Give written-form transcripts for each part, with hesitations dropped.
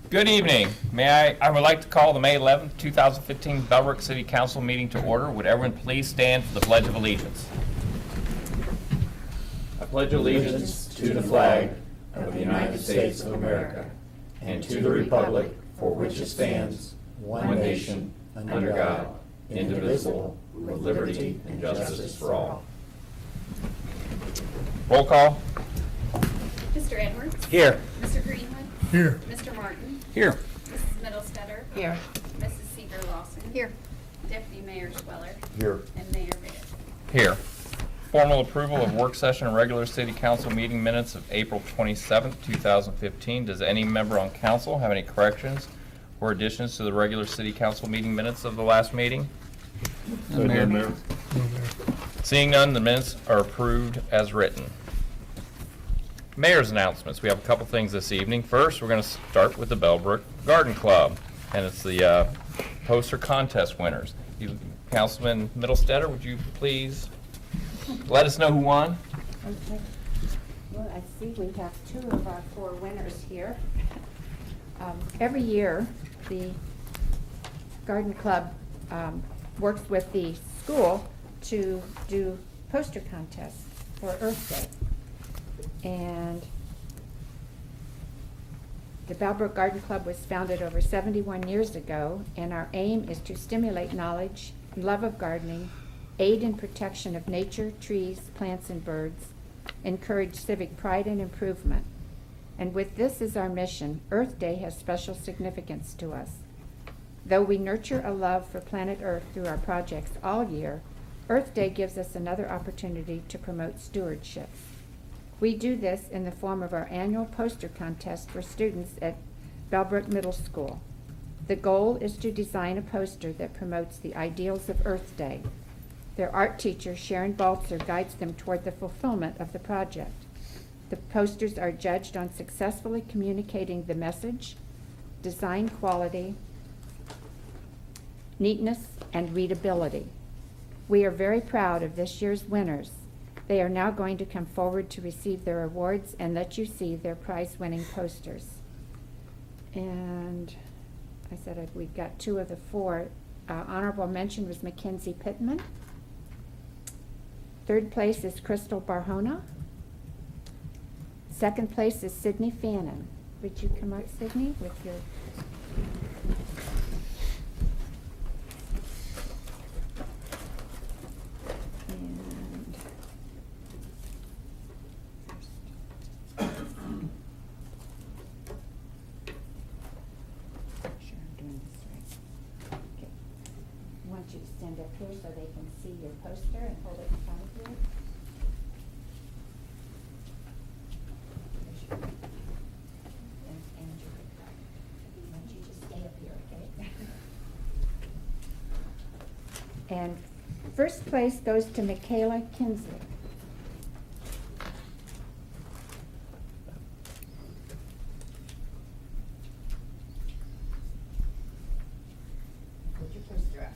Good evening. I would like to call the May 11th, 2015 Bellbrook City Council meeting to order. Would everyone please stand for the Pledge of Allegiance? I pledge allegiance to the flag of the United States of America and to the republic for which it stands, one nation, under God, indivisible, with liberty and justice for all. Roll call. Mr. Edwards? Here. Mr. Greenwood? Here. Mr. Martin? Here. Mrs. Middlestetter? Here. Mrs. Seeger Lawson? Here. Deputy Mayor Schweller? Here. And Mayor Barrett. Here. Formal approval of work session and regular city council meeting minutes of April 27th, 2015. Does any member on council have any corrections or additions to the regular city council meeting minutes of the last meeting? Mayor. Seeing none, the minutes are approved as written. Mayor's announcements. We have a couple things this evening. First, we're going to start with the Bellbrook Garden Club, and it's the poster contest winners. Councilman Middlestetter, would you please let us know who won? Okay. Well, I see we have 2 of our 4 winners here. Every year, the Garden Club works with the school to do poster contests for Earth Day. And the Bellbrook Garden Club was founded over 71 years ago, and our aim is to stimulate knowledge, love of gardening, aid in protection of nature, trees, plants, and birds, encourage civic pride and improvement. And with this as our mission, Earth Day has special significance to us. Though we nurture a love for planet Earth through our projects all year, Earth Day gives us another opportunity to promote stewardship. We do this in the form of our annual poster contest for students at Bellbrook Middle School. The goal is to design a poster that promotes the ideals of Earth Day. Their art teacher, Sharon Baltzer, guides them toward the fulfillment of the project. The posters are judged on successfully communicating the message, design quality, neatness, and readability. We are very proud of this year's winners. They are now going to come forward to receive their awards and let you see their prize-winning posters. And I said we've got 2 of the 4. Honorable mention was Mackenzie Pittman. 3rd place is Crystal Barhona. 2nd place is Sydney Fannin. Would you come up, Sydney, with your... You to stand up here so they can see your poster and hold it in front of you. And your good card. I want you to stay up here, okay? And first place goes to Michaela Kinsley. Put your poster up.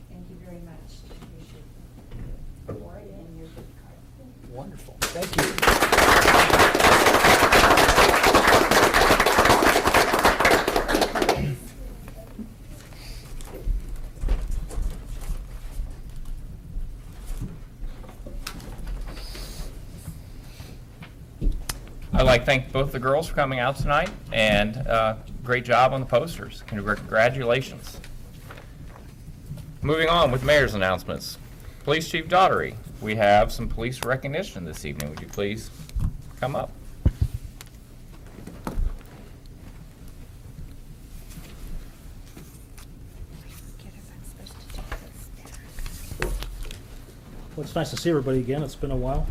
Thank you very much. You should award and your gift card. Wonderful. Thank you. I'd like to thank both the girls for coming out tonight, and great job on the posters. Congratulations. Moving on with mayor's announcements. Police Chief Daughtery, we have some police recognition this evening. Would you please come up? Well, it's nice to see everybody again. It's been a while.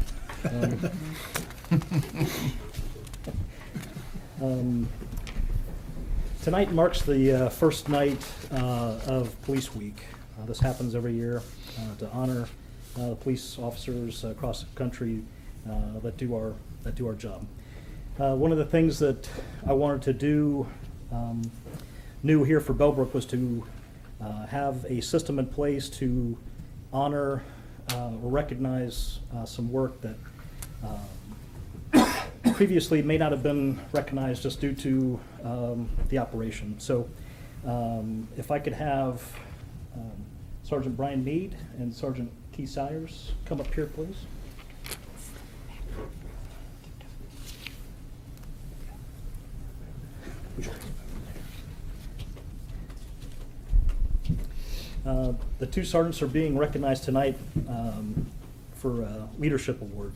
Tonight marks the first night of Police Week. This happens every year to honor the police officers across the country that do our job. One of the things that I wanted to do new here for Bellbrook was to have a system in place to honor or recognize some work that previously may not have been recognized just due to the operation. So if I could have Sergeant Brian Mead and Sergeant Keith Sayers come up here, please. The two sergeants are being recognized tonight for a leadership award.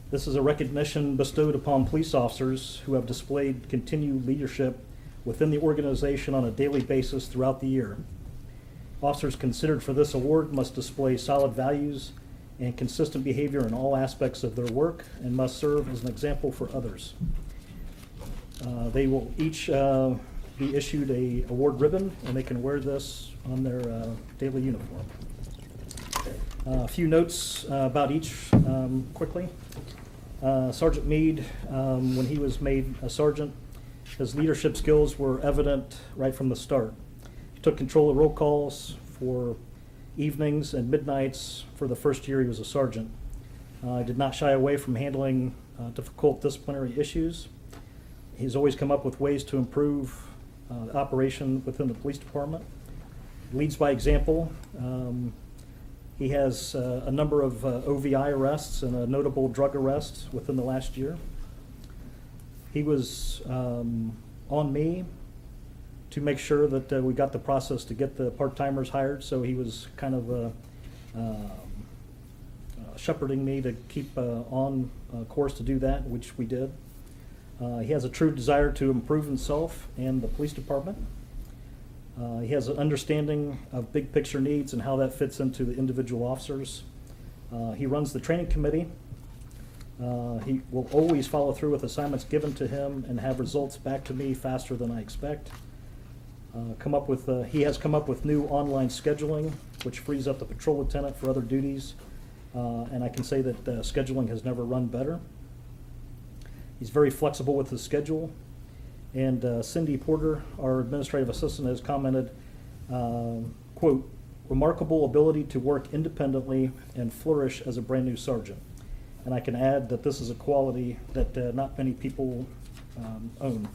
This is a recognition bestowed upon police officers who have displayed continued leadership within the organization on a daily basis throughout the year. Officers considered for this award must display solid values and consistent behavior in all aspects of their work and must serve as an example for others. They will each be issued a award ribbon, and they can wear this on their daily uniform. A few notes about each quickly. Sergeant Mead, when he was made a sergeant, his leadership skills were evident right from the start. He took control of roll calls for evenings and midnights for the first year he was a sergeant. He did not shy away from handling difficult disciplinary issues. He's always come up with ways to improve operation within the police department. Leads by example. He has a number of OVI arrests and a notable drug arrest within the last year. He was on me to make sure that we got the process to get the part-timers hired, so he was kind of shepherding me to keep on course to do that, which we did. He has a true desire to improve himself and the police department. He has an understanding of big picture needs and how that fits into the individual officers. He runs the training committee. He will always follow through with assignments given to him and have results back to me faster than I expect. He has come up with new online scheduling, which frees up the patrol lieutenant for other duties. And I can say that scheduling has never run better. He's very flexible with his schedule. And Cindy Porter, our administrative assistant, has commented, quote, remarkable ability to work independently and flourish as a brand new sergeant. And I can add that this is a quality that not many people own.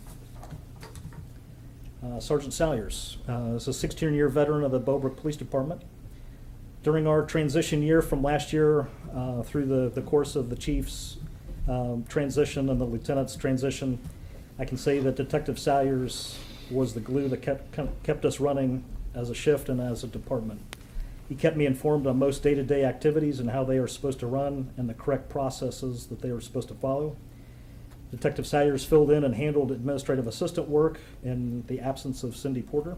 Sergeant Salyers is a 16-year veteran of the Bellbrook Police Department. During our transition year from last year through the course of the chief's transition and the lieutenant's transition, I can say that Detective Salyers was the glue that kept us running as a shift and as a department. He kept me informed on most day-to-day activities and how they are supposed to run and the correct processes that they were supposed to follow. Detective Salyers filled in and handled administrative assistant work in the absence of Cindy Porter.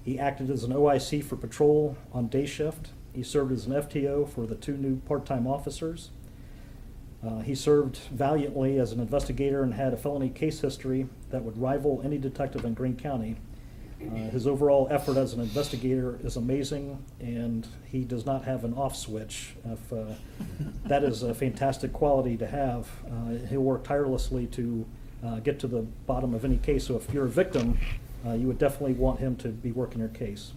He acted as an OIC for patrol on day shift. He served as an FTO for the two new part-time officers. He served valiantly as an investigator and had a felony case history that would rival any detective in Greene County. His overall effort as an investigator is amazing, and he does not have an off switch. That is a fantastic quality to have. He'll work tirelessly to get to the bottom of any case. So if you're a victim, you would definitely want him to be working your case.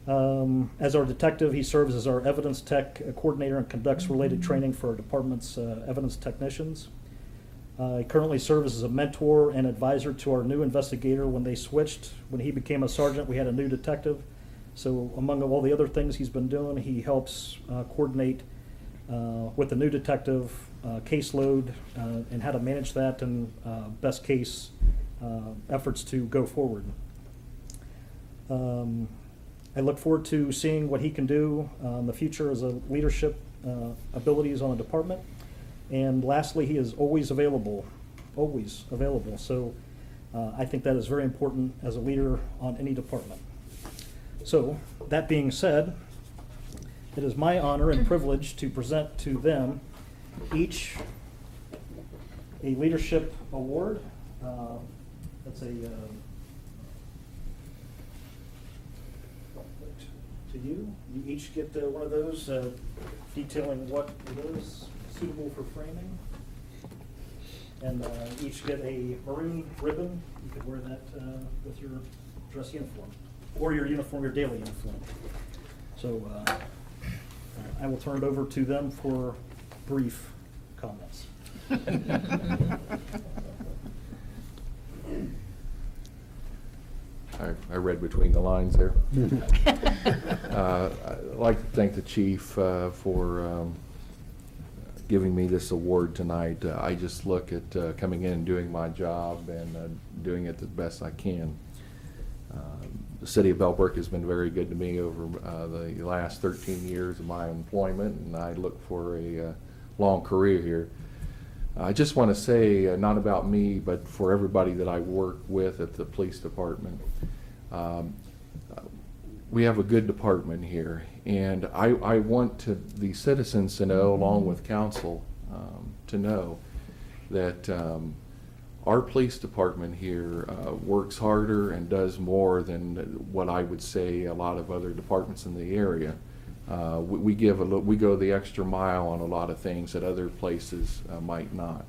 As our detective, he serves as our evidence tech coordinator and conducts related training for our department's evidence technicians. He currently serves as a mentor and advisor to our new investigator. When they switched, when he became a sergeant, we had a new detective. So among all the other things he's been doing, he helps coordinate with the new detective caseload and how to manage that and best case efforts to go forward. I look forward to seeing what he can do in the future as a leadership abilities on the department. And lastly, he is always available. So I think that is very important as a leader on any department. So that being said, it is my honor and privilege to present to them each a leadership award. That's a to you. You each get one of those detailing what it is, suitable for framing. And each get a maroon ribbon. You could wear that with your dress uniform, or your uniform, your daily uniform. So I will turn it over to them for brief comments. I read between the lines there. I'd like to thank the chief for giving me this award tonight. I just look at coming in and doing my job and doing it the best I can. The city of Bellbrook has been very good to me over the last 13 years of my employment, and I look for a long career here. I just want to say, not about me, but for everybody that I work with at the police department. We have a good department here, and I want the citizens to know, along with council, to know that our police department here works harder and does more than what I would say a lot of other departments in the area. We go the extra mile on a lot of things that other places might not.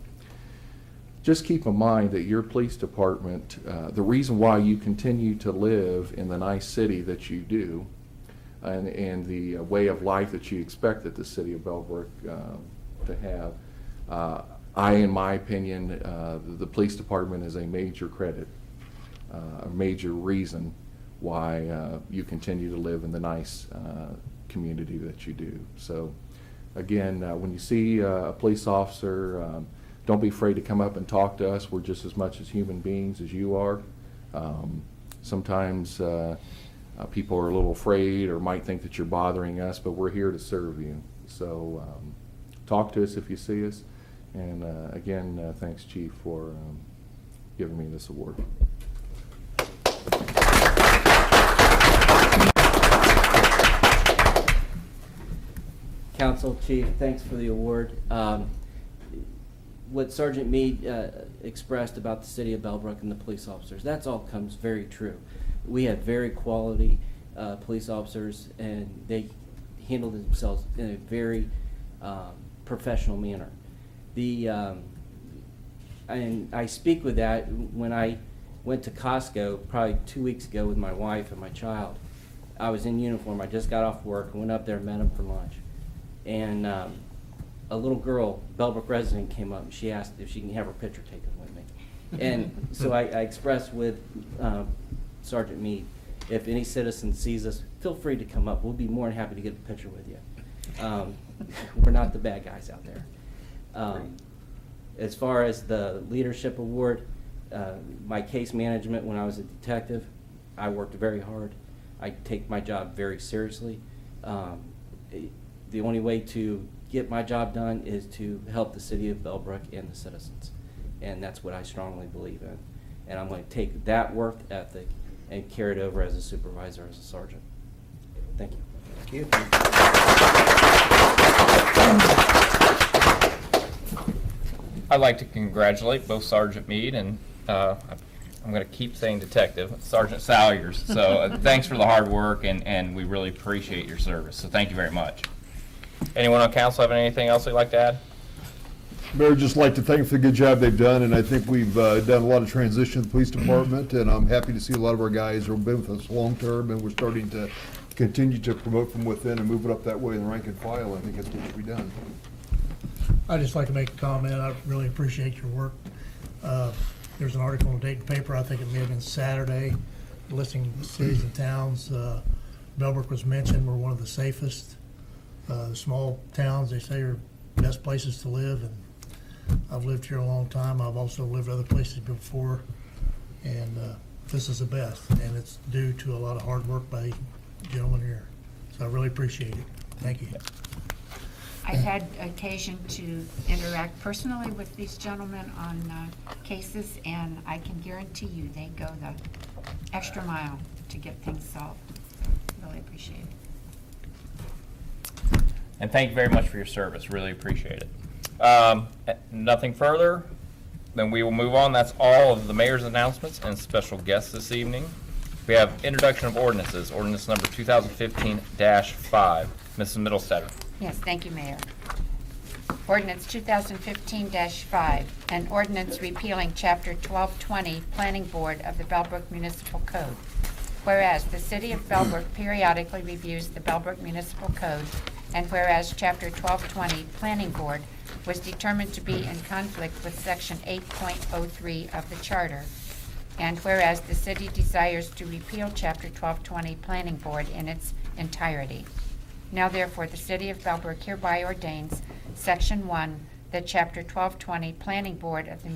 Just keep in mind that your police department, the reason why you continue to live in the nice city that you do, and the way of life that you expect that the city of Bellbrook to have, in my opinion, the police department is a major credit, a major reason why you continue to live in the nice community that you do. So again, when you see a police officer, don't be afraid to come up and talk to us. We're just as much as human beings as you are. Sometimes people are a little afraid or might think that you're bothering us, but we're here to serve you. So talk to us if you see us. And again, thanks, Chief, for giving me this award. Council, Chief, thanks for the award. What Sergeant Meade expressed about the city of Bellbrook and the police officers, that's all comes very true. We have very quality police officers, and they handle themselves in a very professional manner. And I speak with that when I went to Costco probably 2 weeks ago with my wife and my child. I was in uniform. I just got off work and went up there and met them for lunch. And a little girl, Bellbrook resident, came up and she asked if she can have her picture taken with me. And so I expressed with Sergeant Meade, if any citizen sees us, feel free to come up. We'll be more than happy to get a picture with you. We're not the bad guys out there. As far as the leadership award, my case management when I was a detective, I worked very hard. I take my job very seriously. The only way to get my job done is to help the city of Bellbrook and the citizens. And that's what I strongly believe in. And I'm going to take that work ethic and carry it over as a supervisor, as a sergeant. Thank you. Thank you. I'd like to congratulate both Sergeant Meade and I'm going to keep saying detective, Sergeant Salyers. So thanks for the hard work, and we really appreciate your service. So thank you very much. Anyone on council have anything else they'd like to add? Mayor, just like to thank them for the good job they've done, and I think we've done a lot of transition in the police department, and I'm happy to see a lot of our guys who have been with us long term, and we're starting to continue to promote from within and move it up that way in the rank and file. I think that's what should be done. I'd just like to make a comment. I really appreciate your work. There's an article in the Dayton paper, I think it may have been Saturday, listing cities and towns. Bellbrook was mentioned. We're one of the safest. The small towns, they say, are best places to live, and I've lived here a long time. I've also lived other places before, and this is the best, and it's due to a lot of hard work by gentlemen here. So I really appreciate it. Thank you. I've had occasion to interact personally with these gentlemen on cases, and I can guarantee you they go the extra mile to get things solved. So really appreciate it. And thank you very much for your service. Really appreciate it. Nothing further, then we will move on. That's all of the mayor's announcements and special guests this evening. We have introduction of ordinances. Ordinance number 2015-5. Mrs. Middlestetter. Yes, thank you, Mayor. Ordinance 2015-5, an ordinance repealing Chapter 1220, Planning Board of the Bellbrook Municipal Code. Whereas the City of Bellbrook periodically reviews the Bellbrook Municipal Code And whereas Chapter 1220, Planning Board, was determined to be in conflict with Section 8.03 of the Charter. And whereas the city desires to repeal Chapter 1220, Planning Board in its entirety. Now therefore, the City of Bellbrook hereby ordains Section 1, that Chapter 1220, Planning Board of the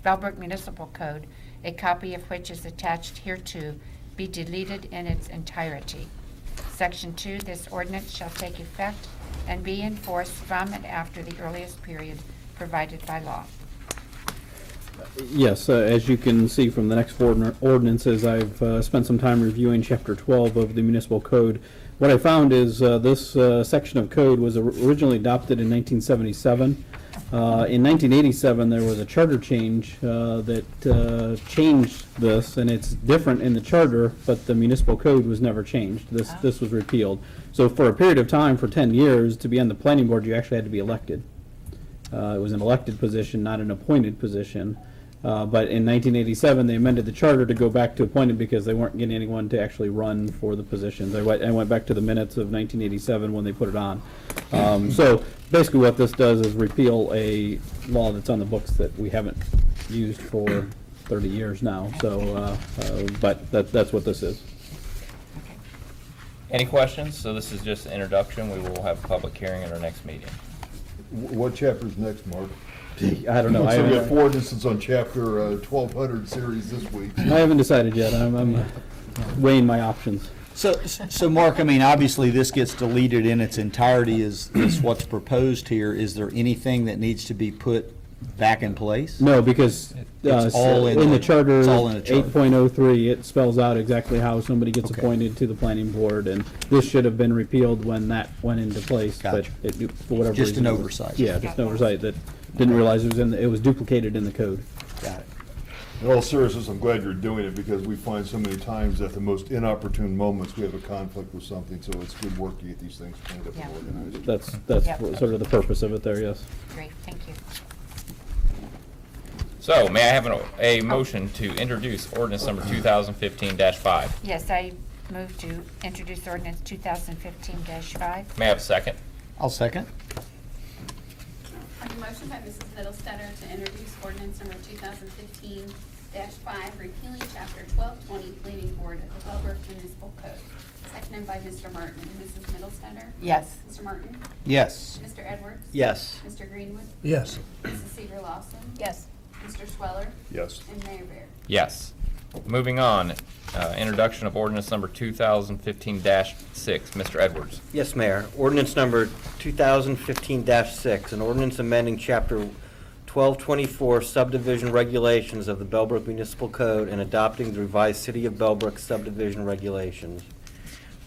Bellbrook Municipal Code, a copy of which is attached hereto, be deleted in its entirety. Section 2, this ordinance shall take effect and be in force from and after the earliest period provided by law. Yes, as you can see from the next four ordinances, I've spent some time reviewing Chapter 12 of the Municipal Code. What I found is this section of code was originally adopted in 1977. In 1987, there was a charter change that changed this, and it's different in the charter, but the municipal code was never changed. This was repealed. So for a period of time, for 10 years, to be on the planning board, you actually had to be elected. It was an elected position, not an appointed position. But in 1987, they amended the charter to go back to appointed because they weren't getting anyone to actually run for the positions. I went back to the minutes of 1987 when they put it on. So basically what this does is repeal a law that's on the books that we haven't used for 30 years now. So, but that's what this is. Any questions? So this is just an introduction. We will have a public hearing at our next meeting. What chapter's next, Mark? I don't know. So we have 4 ordinances on chapter 1200 series this week. I haven't decided yet. I'm weighing my options. So Mark, I mean, obviously this gets deleted in its entirety is what's proposed here. Is there anything that needs to be put back in place? No, because It's all in in the the- charter, it's all in the charter. 8.03, it spells out exactly how somebody gets Okay. appointed to the planning board, and this should have been repealed when that went into place, but Gotcha. it, for whatever Just reason. an oversight. Yeah, just an oversight that didn't realize it was duplicated in the code. Got it. In all seriousness, I'm glad you're doing it because we find so many times at the most inopportune moments, we have a conflict with something, so it's good work to get these things cleaned up Yeah. and organized. That's Yep. sort of the purpose of it there, yes. Great, thank you. So may I have a motion to introduce ordinance number 2015-5? Yes, I move to introduce ordinance 2015-5. May I have a second? I'll second. On the motion by Mrs. Middlestetter to introduce ordinance number 2015-5, repealing chapter 1220, Planning Board of the Bellbrook Municipal Code. Seconded by Mr. Martin. Mrs. Middlestetter? Yes. Mr. Martin? Yes. Mr. Edwards? Yes. Mr. Greenwood? Yes. Mrs. Seeger Lawson? Yes. Mr. Sweller? Yes. And Mayor Bear. Yes. Moving on, introduction of ordinance number 2015-6. Mr. Edwards. Yes, Mayor. Ordinance number 2015-6, an ordinance amending Chapter 1224 subdivision regulations of the Bellbrook Municipal Code and adopting the revised City of Bellbrook subdivision regulations.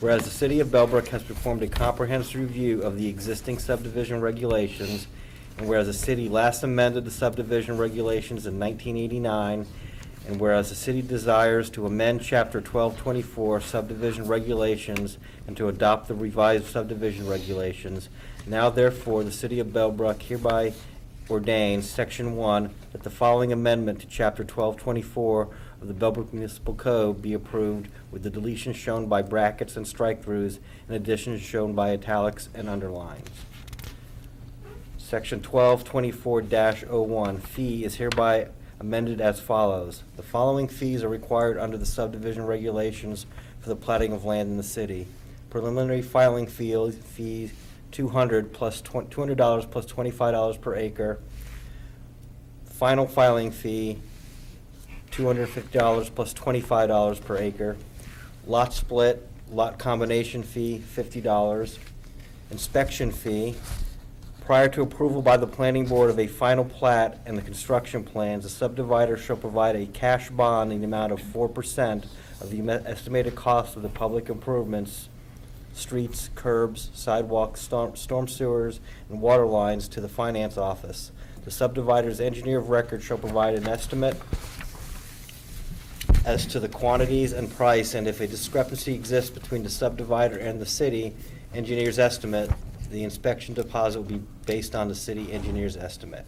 Whereas the City of Bellbrook has performed a comprehensive review of the existing subdivision regulations, and whereas the city last amended the subdivision regulations in 1989, and whereas the city desires to amend Chapter 1224 subdivision regulations and to adopt the revised subdivision regulations, now therefore the City of Bellbrook hereby ordains, Section 1, that the following amendment to Chapter 1224 of the Bellbrook Municipal Code be approved with the deletions shown by brackets and strike-throughs and additions shown by italics and underlines. Section 1224-01, fee is hereby amended as follows. The following fees are required under the subdivision regulations for the platting of land in the city. Preliminary filing fee $200 plus $200 plus $25 per acre. Final filing fee $250 plus $25 per acre. Lot split, lot combination fee $50. Inspection fee. Prior to approval by the planning board of a final plat and the construction plans, the subdivider shall provide a cash bond in the amount of 4% of the estimated cost of the public improvements, streets, curbs, sidewalks, storm sewers, and water lines to the finance office. The subdivider's engineer of record shall provide an estimate as to the quantities and price, and if a discrepancy exists between the subdivider and the city engineer's estimate, the inspection deposit will be based on the city engineer's estimate.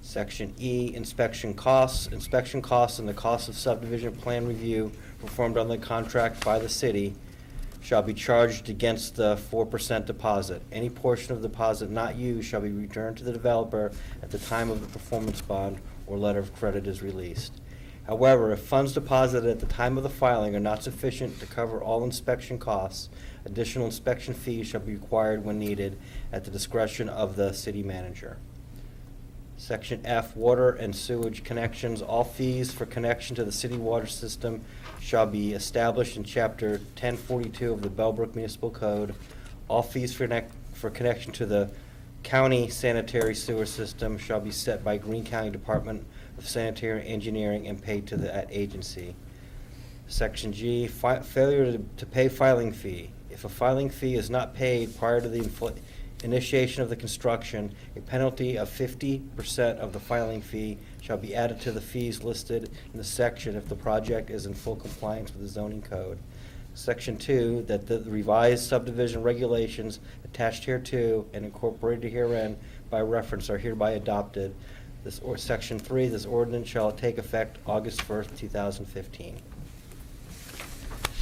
Section E, inspection costs. Inspection costs and the cost of subdivision plan review performed on the contract by the city shall be charged against the 4% deposit. Any portion of the deposit not used shall be returned to the developer at the time of the performance bond or letter of credit is released. However, if funds deposited at the time of the filing are not sufficient to cover all inspection costs, additional inspection fees shall be required when needed at the discretion of the city manager. Section F, water and sewage connections. All fees for connection to the city water system shall be established in Chapter 1042 of the Bellbrook Municipal Code. All fees for connection to the county sanitary sewer system shall be set by Greene County Department of Sanitary Engineering and paid to that agency. Section G, failure to pay filing fee. If a filing fee is not paid prior to the initiation of the construction, a penalty of 50% of the filing fee shall be added to the fees listed in the section if the project is in full compliance with the zoning code. Section 2, that the revised subdivision regulations attached hereto and incorporated herein by reference are hereby adopted. Section 3, this ordinance shall take effect August 1st, 2015.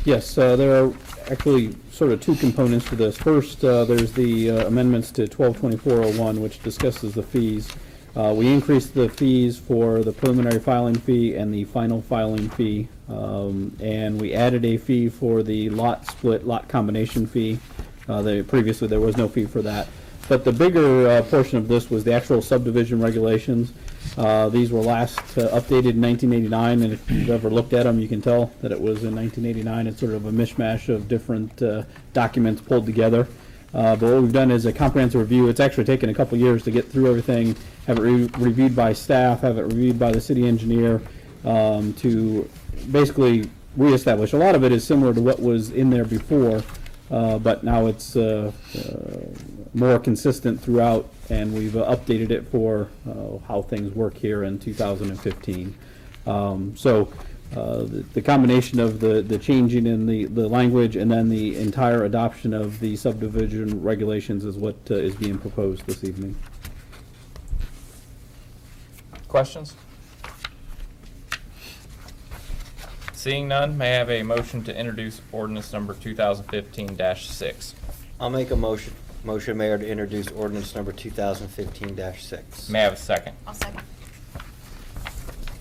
Yes, there are actually sort of two components to this. First, there's the amendments to 122401, which discusses the fees. We increased the fees for the preliminary filing fee and the final filing fee, and we added a fee for the lot split, lot combination fee. Previously, there was no fee for that. But the bigger portion of this was the actual subdivision regulations. These were last updated in 1989, and if you've ever looked at them, you can tell that it was in 1989. It's sort of a mishmash of different documents pulled together. But what we've done is a comprehensive review. It's actually taken a couple years to get through everything, have it reviewed by staff, have it reviewed by the city engineer, to basically reestablish. A lot of it is similar to what was in there before, but now it's more consistent throughout, and we've updated it for how things work here in 2015. The combination of the changing in the language and then the entire adoption of the subdivision regulations is what is being proposed this evening. Questions? Seeing none, may I have a motion to introduce ordinance number 2015-6? I'll make a motion, Mayor, to introduce ordinance number 2015-6. May I have a second? I'll second. I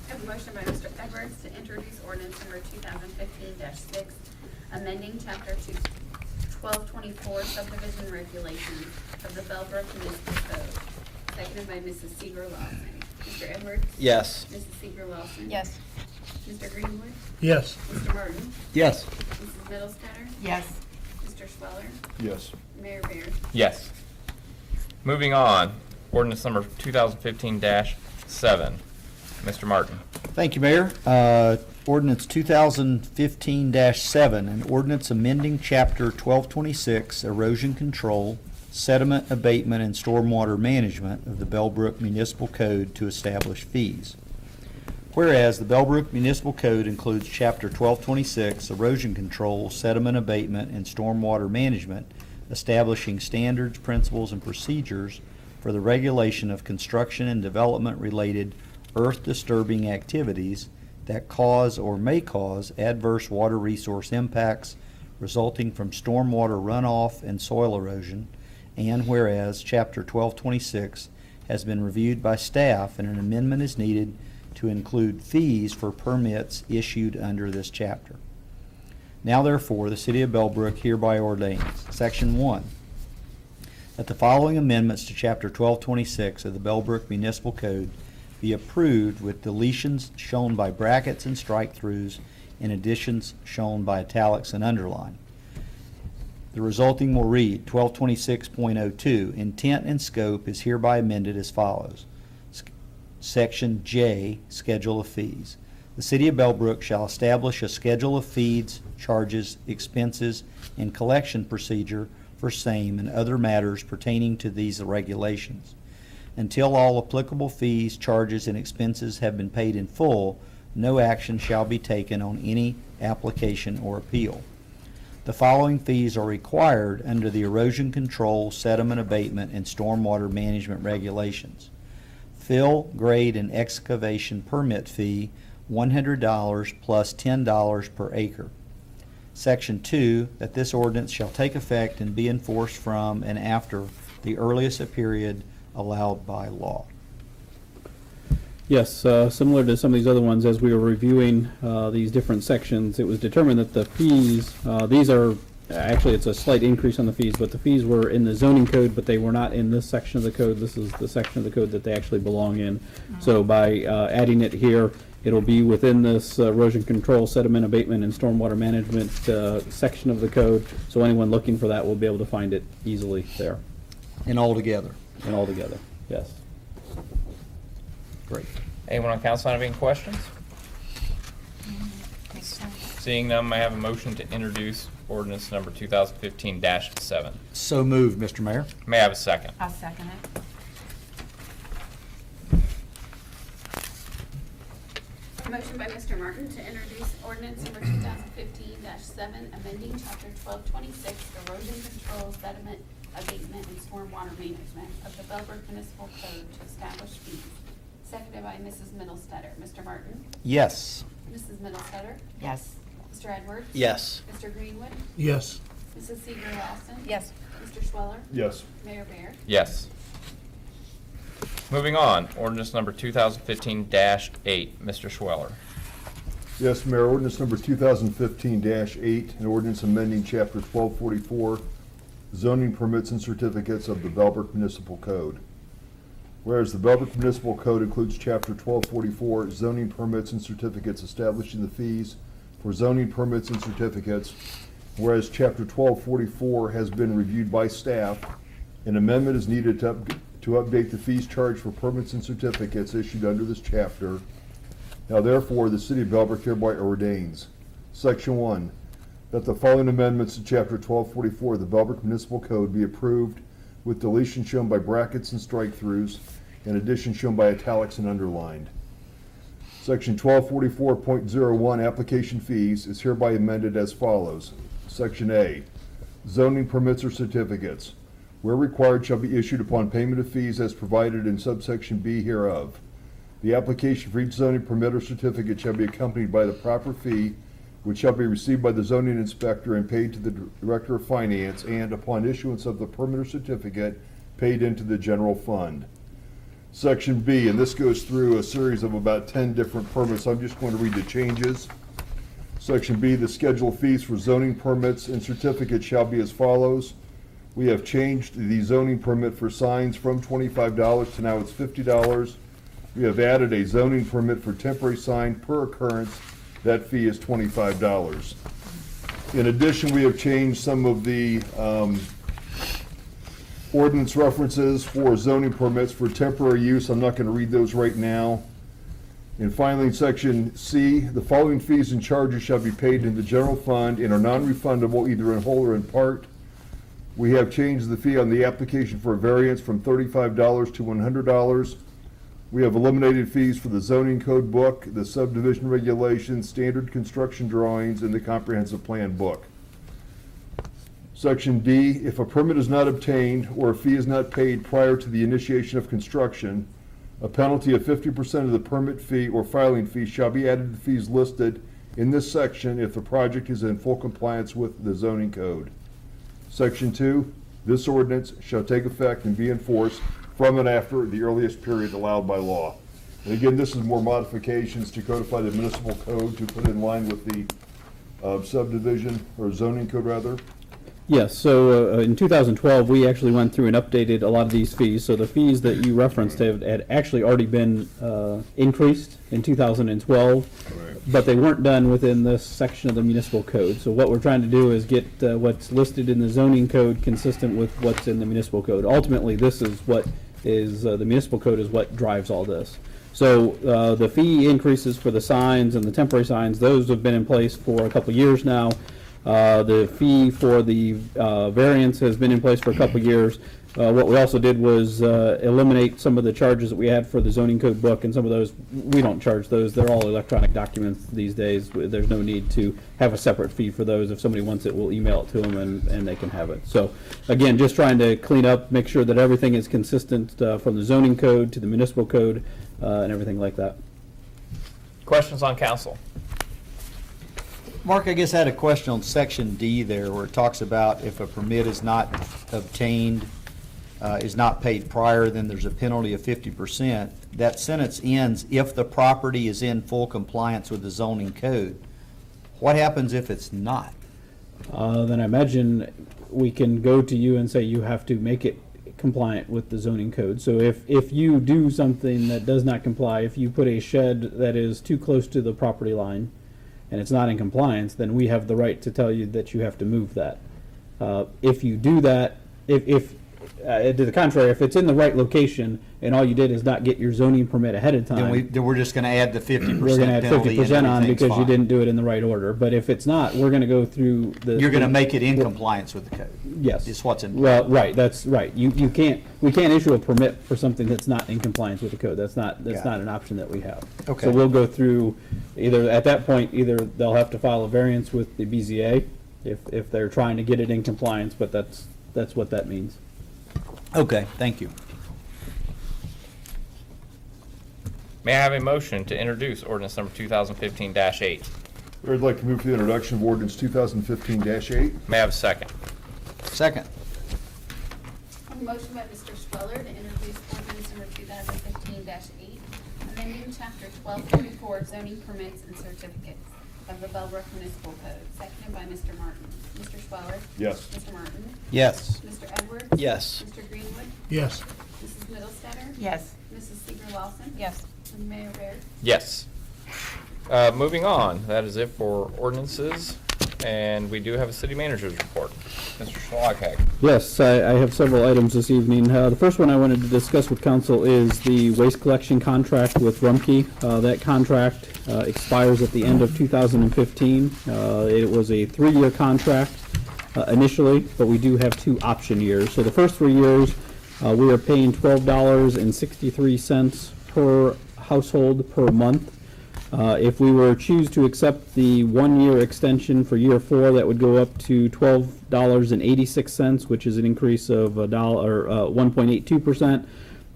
have a motion by Mr. Edwards to introduce ordinance number 2015-6, amending Chapter 1224 subdivision regulations of the Bellbrook Municipal Code, seconded by Mrs. Seeger-Lawson. Mr. Edwards? Yes. Mrs. Seeger-Lawson? Yes. Mr. Greenwood? Yes. Mr. Martin? Yes. Mrs. Middlestetter? Yes. Mr. Schweller? Yes. Mayor Beard? Yes. Moving on, ordinance number 2015-7. Mr. Martin. Thank you, Mayor. Ordinance 2015-7, an ordinance amending Chapter 1226, Erosion Control, Sediment Abatement, and Stormwater Management of the Bellbrook Municipal Code to establish fees. Whereas the Bellbrook Municipal Code includes Chapter 1226, Erosion Control, Sediment Abatement, and Stormwater Management, establishing standards, principles, and procedures for the regulation of construction and development-related earth-disturbing activities that cause or may cause adverse water resource impacts resulting from stormwater runoff and soil erosion, and whereas Chapter 1226 has been reviewed by staff and an amendment is needed to include fees for permits issued under this chapter. Now therefore, the City of Bellbrook hereby ordains, Section 1, that the following amendments to Chapter 1226 of the Bellbrook Municipal Code be approved with deletions shown by brackets and strike-throughs and additions shown by italics and underline. The resulting will read 1226.02, intent and scope is hereby amended as follows. Section J, Schedule of Fees. The City of Bellbrook shall establish a schedule of fees, charges, expenses, and collection procedure for same and other matters pertaining to these regulations. Until all applicable fees, charges, and expenses have been paid in full, no action shall be taken on any application or appeal. The following fees are required under the Erosion Control, Sediment Abatement, and Stormwater Management regulations. Fill, grade, and excavation permit fee, $100 plus $10 per acre. Section 2, that this ordinance shall take effect and be enforced from and after the earliest period allowed by law. Yes, similar to some of these other ones, as we were reviewing these different sections, it was determined that the fees, these are, actually it's a slight increase on the fees, but the fees were in the zoning code, but they were not in this section of the code. This is the section of the code that they actually belong in. So by adding it here, it'll be within this erosion control, sediment abatement, and stormwater management section of the code. So anyone looking for that will be able to find it easily there And all together. and all together. Yes. Great. Anyone on council have any questions? Seeing none, may I have a motion to introduce ordinance number 2015-7? So moved, Mr. Mayor. May I have a second? I'll second it. A motion by Mr. Martin to introduce ordinance number 2015-7, amending chapter 1226, erosion control, sediment abatement, and stormwater management of the Bellbrook Municipal Code to establish fees. Seconded by Mrs. Middlestetter. Mr. Martin? Yes. Mrs. Middlestetter? Yes. Mr. Edwards? Yes. Mr. Greenwood? Yes. Mrs. Seeger Wilson? Yes. Mr. Schweller? Yes. Mayor Bear? Yes. Moving on, ordinance number 2015-8, Mr. Schweller. Yes, Mayor, ordinance number 2015-8, an ordinance amending chapter 1244, zoning permits and certificates of the Bellbrook Municipal Code. Whereas the Bellbrook Municipal Code includes chapter 1244, zoning permits and certificates establishing the fees for zoning permits and certificates. Whereas chapter 1244 has been reviewed by staff, an amendment is needed to update the fees charged for permits and certificates issued under this chapter. Now therefore, the City of Bellbrook hereby ordains, Section 1, that the following amendments to chapter 1244 of the Bellbrook Municipal Code be approved with deletion shown by brackets and strike-throughs, and addition shown by italics and underlined. Section 1244.01, application fees, is hereby amended as follows. Section A, zoning permits or certificates, where required, shall be issued upon payment of fees as provided in subsection B hereof. The application for each zoning permit or certificate shall be accompanied by the proper fee, which shall be received by the zoning inspector and paid to the Director of Finance, and upon issuance of the permit or certificate, paid into the general fund. Section B, and this goes through a series of about 10 different permits. I'm just going to read the changes. Section B, the schedule of fees for zoning permits and certificates shall be as follows. We have changed the zoning permit for signs from $25 to now it's $50. We have added a zoning permit for temporary sign per occurrence. That fee is $25. In addition, we have changed some of the ordinance references for zoning permits for temporary use. I'm not going to read those right now. And finally, in section C, the following fees and charges shall be paid in the general fund and are non-refundable either in whole or in part. We have changed the fee on the application for a variance from $35 to $100. We have eliminated fees for the zoning code book, the subdivision regulations, standard construction drawings, and the comprehensive plan book. Section D, if a permit is not obtained or a fee is not paid prior to the initiation of construction, a penalty of 50% of the permit fee or filing fee shall be added to fees listed in this section if the project is in full compliance with the zoning code. Section 2, this ordinance shall take effect and be enforced from and after the earliest period allowed by law. And again, this is more modifications to codify the municipal code to put in line with the subdivision or zoning code rather. Yes, so in 2012, we actually went through and updated a lot of these fees. So the fees that you referenced had actually already been increased in 2012, but they weren't done within this section of the municipal code. So what we're trying to do is get what's listed in the zoning code consistent with what's in the municipal code. Ultimately, this is what is, the municipal code is what drives all this. So the fee increases for the signs and the temporary signs, those have been in place for a couple years now. The fee for the variance has been in place for a couple of years. What we also did was eliminate some of the charges that we had for the zoning code book, and some of those, we don't charge those. They're all electronic documents these days. There's no need to have a separate fee for those. If somebody wants it, we'll email it to them and they can have it. So again, just trying to clean up, make sure that everything is consistent from the zoning code to the municipal code and everything like that. Questions on council? Mark, I guess I had a question on section D there, where it talks about if a permit is not obtained, is not paid prior, then there's a penalty of 50%. That sentence ends, if the property is in full compliance with the zoning code. What happens if it's not? Then I imagine we can go to you and say you have to make it compliant with the zoning code. So if you do something that does not comply, if you put a shed that is too close to the property line and it's not in compliance, then we have the right to tell you that you have to move that. If you do that, if to the contrary, if it's in the right location and all you did is not get your zoning permit ahead of time, Then we're just gonna add the 50% we're going to add penalty and 50% on everything's because you fine. didn't do it in the right order. But if it's not, we're going to go through the. You're gonna make it in compliance with the code. Yes. Is what's in. Well, right, that's right. We can't issue a permit for something that's not in compliance with the code. That's not Got it. an option that we have. Okay. So we'll go through, either, at that point, either they'll have to file a variance with the BZA if they're trying to get it in compliance, but that's what that means. Okay, thank you. May I have a motion to introduce ordinance number 2015-8? I'd like to move for the introduction of ordinance 2015-8. May I have a second? Second. A motion by Mr. Schweller to introduce ordinance number 2015-8, amending chapter 1244 zoning permits and certificates of the Bellbrook Municipal Code, seconded by Mr. Martin. Mr. Schweller? Yes. Mr. Martin? Yes. Mr. Edwards? Yes. Mr. Greenwood? Yes. Mrs. Middlestetter? Yes. Mrs. Seeger Lawson? Yes. And Mayor Barry? Yes. Moving on, that is it for ordinances, and we do have a city manager's report. Mr. Schlagheck. Yes, I have several items this evening. The first one I wanted to discuss with council is the waste collection contract with Rumpke. That contract expires at the end of 2015. It was a 3-year contract initially, but we do have 2 option years. So the first 3 years, we are paying $12.63 per household per month. If we were choose to accept the 1-year extension for year 4, that would go up to $12.86, which is an increase of $1.82%.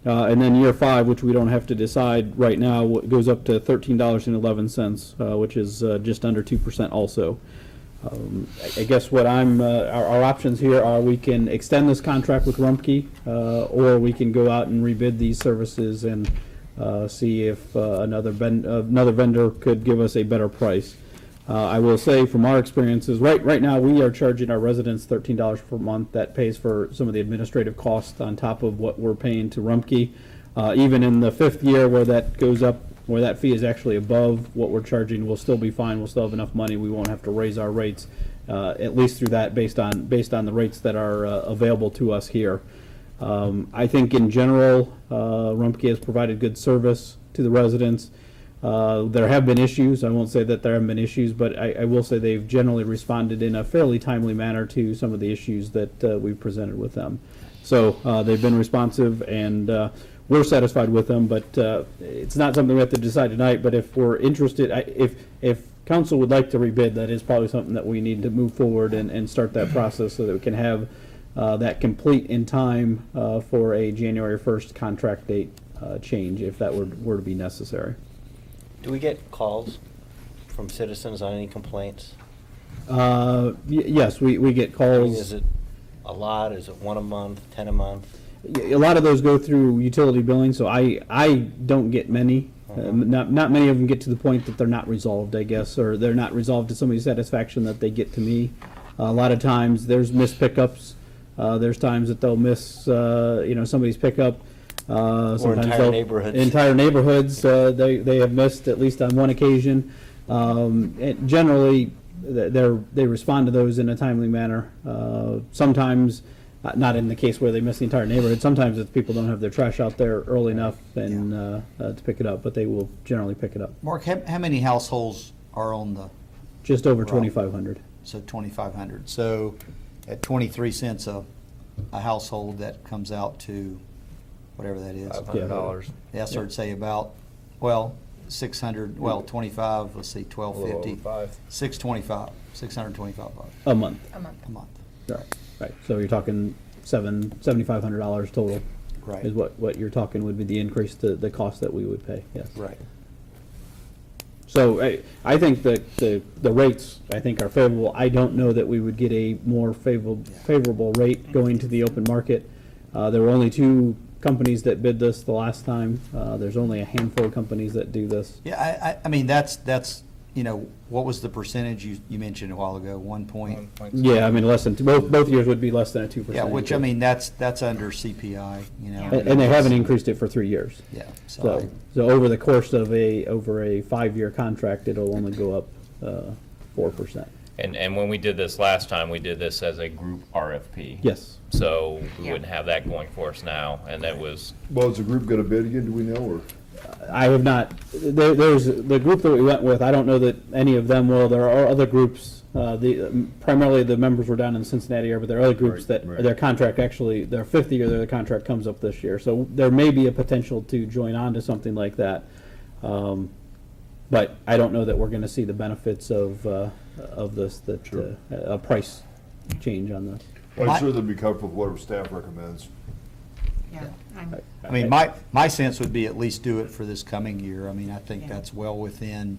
And then year 5, which we don't have to decide right now, goes up to $13.11, which is just under 2% also. I guess what our options here are, we can extend this contract with Rumpke, or we can go out and rebid these services and see if another vendor could give us a better price. I will say from our experiences, right now we are charging our residents $13 per month. That pays for some of the administrative costs on top of what we're paying to Rumpke. Even in the 5th year where that goes up, where that fee is actually above what we're charging, we'll still be fine. We'll still have enough money. We won't have to raise our rates, at least through that, based on the rates that are available to us here. I think in general, Rumpke has provided good service to the residents. There have been issues. I won't say that there haven't been issues, but I will say they've generally responded in a fairly timely manner to some of the issues that we've presented with them. So they've been responsive, and we're satisfied with them, but it's not something we have to decide tonight. But if we're interested, if council would like to rebid, that is probably something that we need to move forward and start that process so that we can have that complete in time for a January 1st contract date change, if that were to be necessary. Do we get calls from citizens on any complaints? Yes, we get I calls. mean, is it a lot? Is it 1 a month, 10 a month? A lot of those go through utility billing, so I don't get many. Not many of them get to the point that they're not resolved, I guess, or they're not resolved to somebody's satisfaction that they get to me. A lot of times there's missed pickups. There's times that they'll miss somebody's pickup. Sometimes entire neighborhoods. Entire neighborhoods they have missed at least on one occasion. And generally, they respond to those in a timely manner. Sometimes, not in the case where they miss the entire neighborhood. Sometimes it's people don't have their trash out there early enough and to pick it up, but they will generally pick it up. Mark, how many households are on the, Just over Right. 2,500. so 2,500? So at 23 cents a household, that comes out to whatever that is. $500. Yeah, so I'd say about, 600, 25, let's see, 1,250. 625, $625 A month. A month. a month. Right. So you're talking $7,500 total. Right. Is what you're talking would be the increase to the cost that we would pay. Yes. Right. So I think that the rates, I think, are favorable. I don't know that we would get a more favorable rate going to the open market. There were only 2 companies that bid this the last time. There's only a handful of companies that do this. Yeah, I mean, that's, what was the percentage you mentioned a while ago, 1 point? Yeah, I mean, less than, both years would be less than a 2%. Yeah, which, I mean, that's under CPI, And they haven't increased it for 3 years. Yeah, So over the course of over a 5-year contract, it'll only go up 4%. And when we did this last time, we did this as a group RFP. Yes. So we Yeah. wouldn't have that going for us now, and that was, Well, is the group gonna bid again, do we know, or? I have not, there's the group that we went with, I don't know that any of them will. There are other groups, primarily the members were down in the Cincinnati area, but there are other groups Right, that, right. their contract actually, their 5th year, their contract comes up this year. So there may be a potential to join on to something like that. But I don't know that we're gonna see the benefits of this, a price change on this. I'm sure they'll be comfortable with whatever staff recommends. Yeah. I mean, my sense would be at least do it for this coming year. I mean, I think that's well within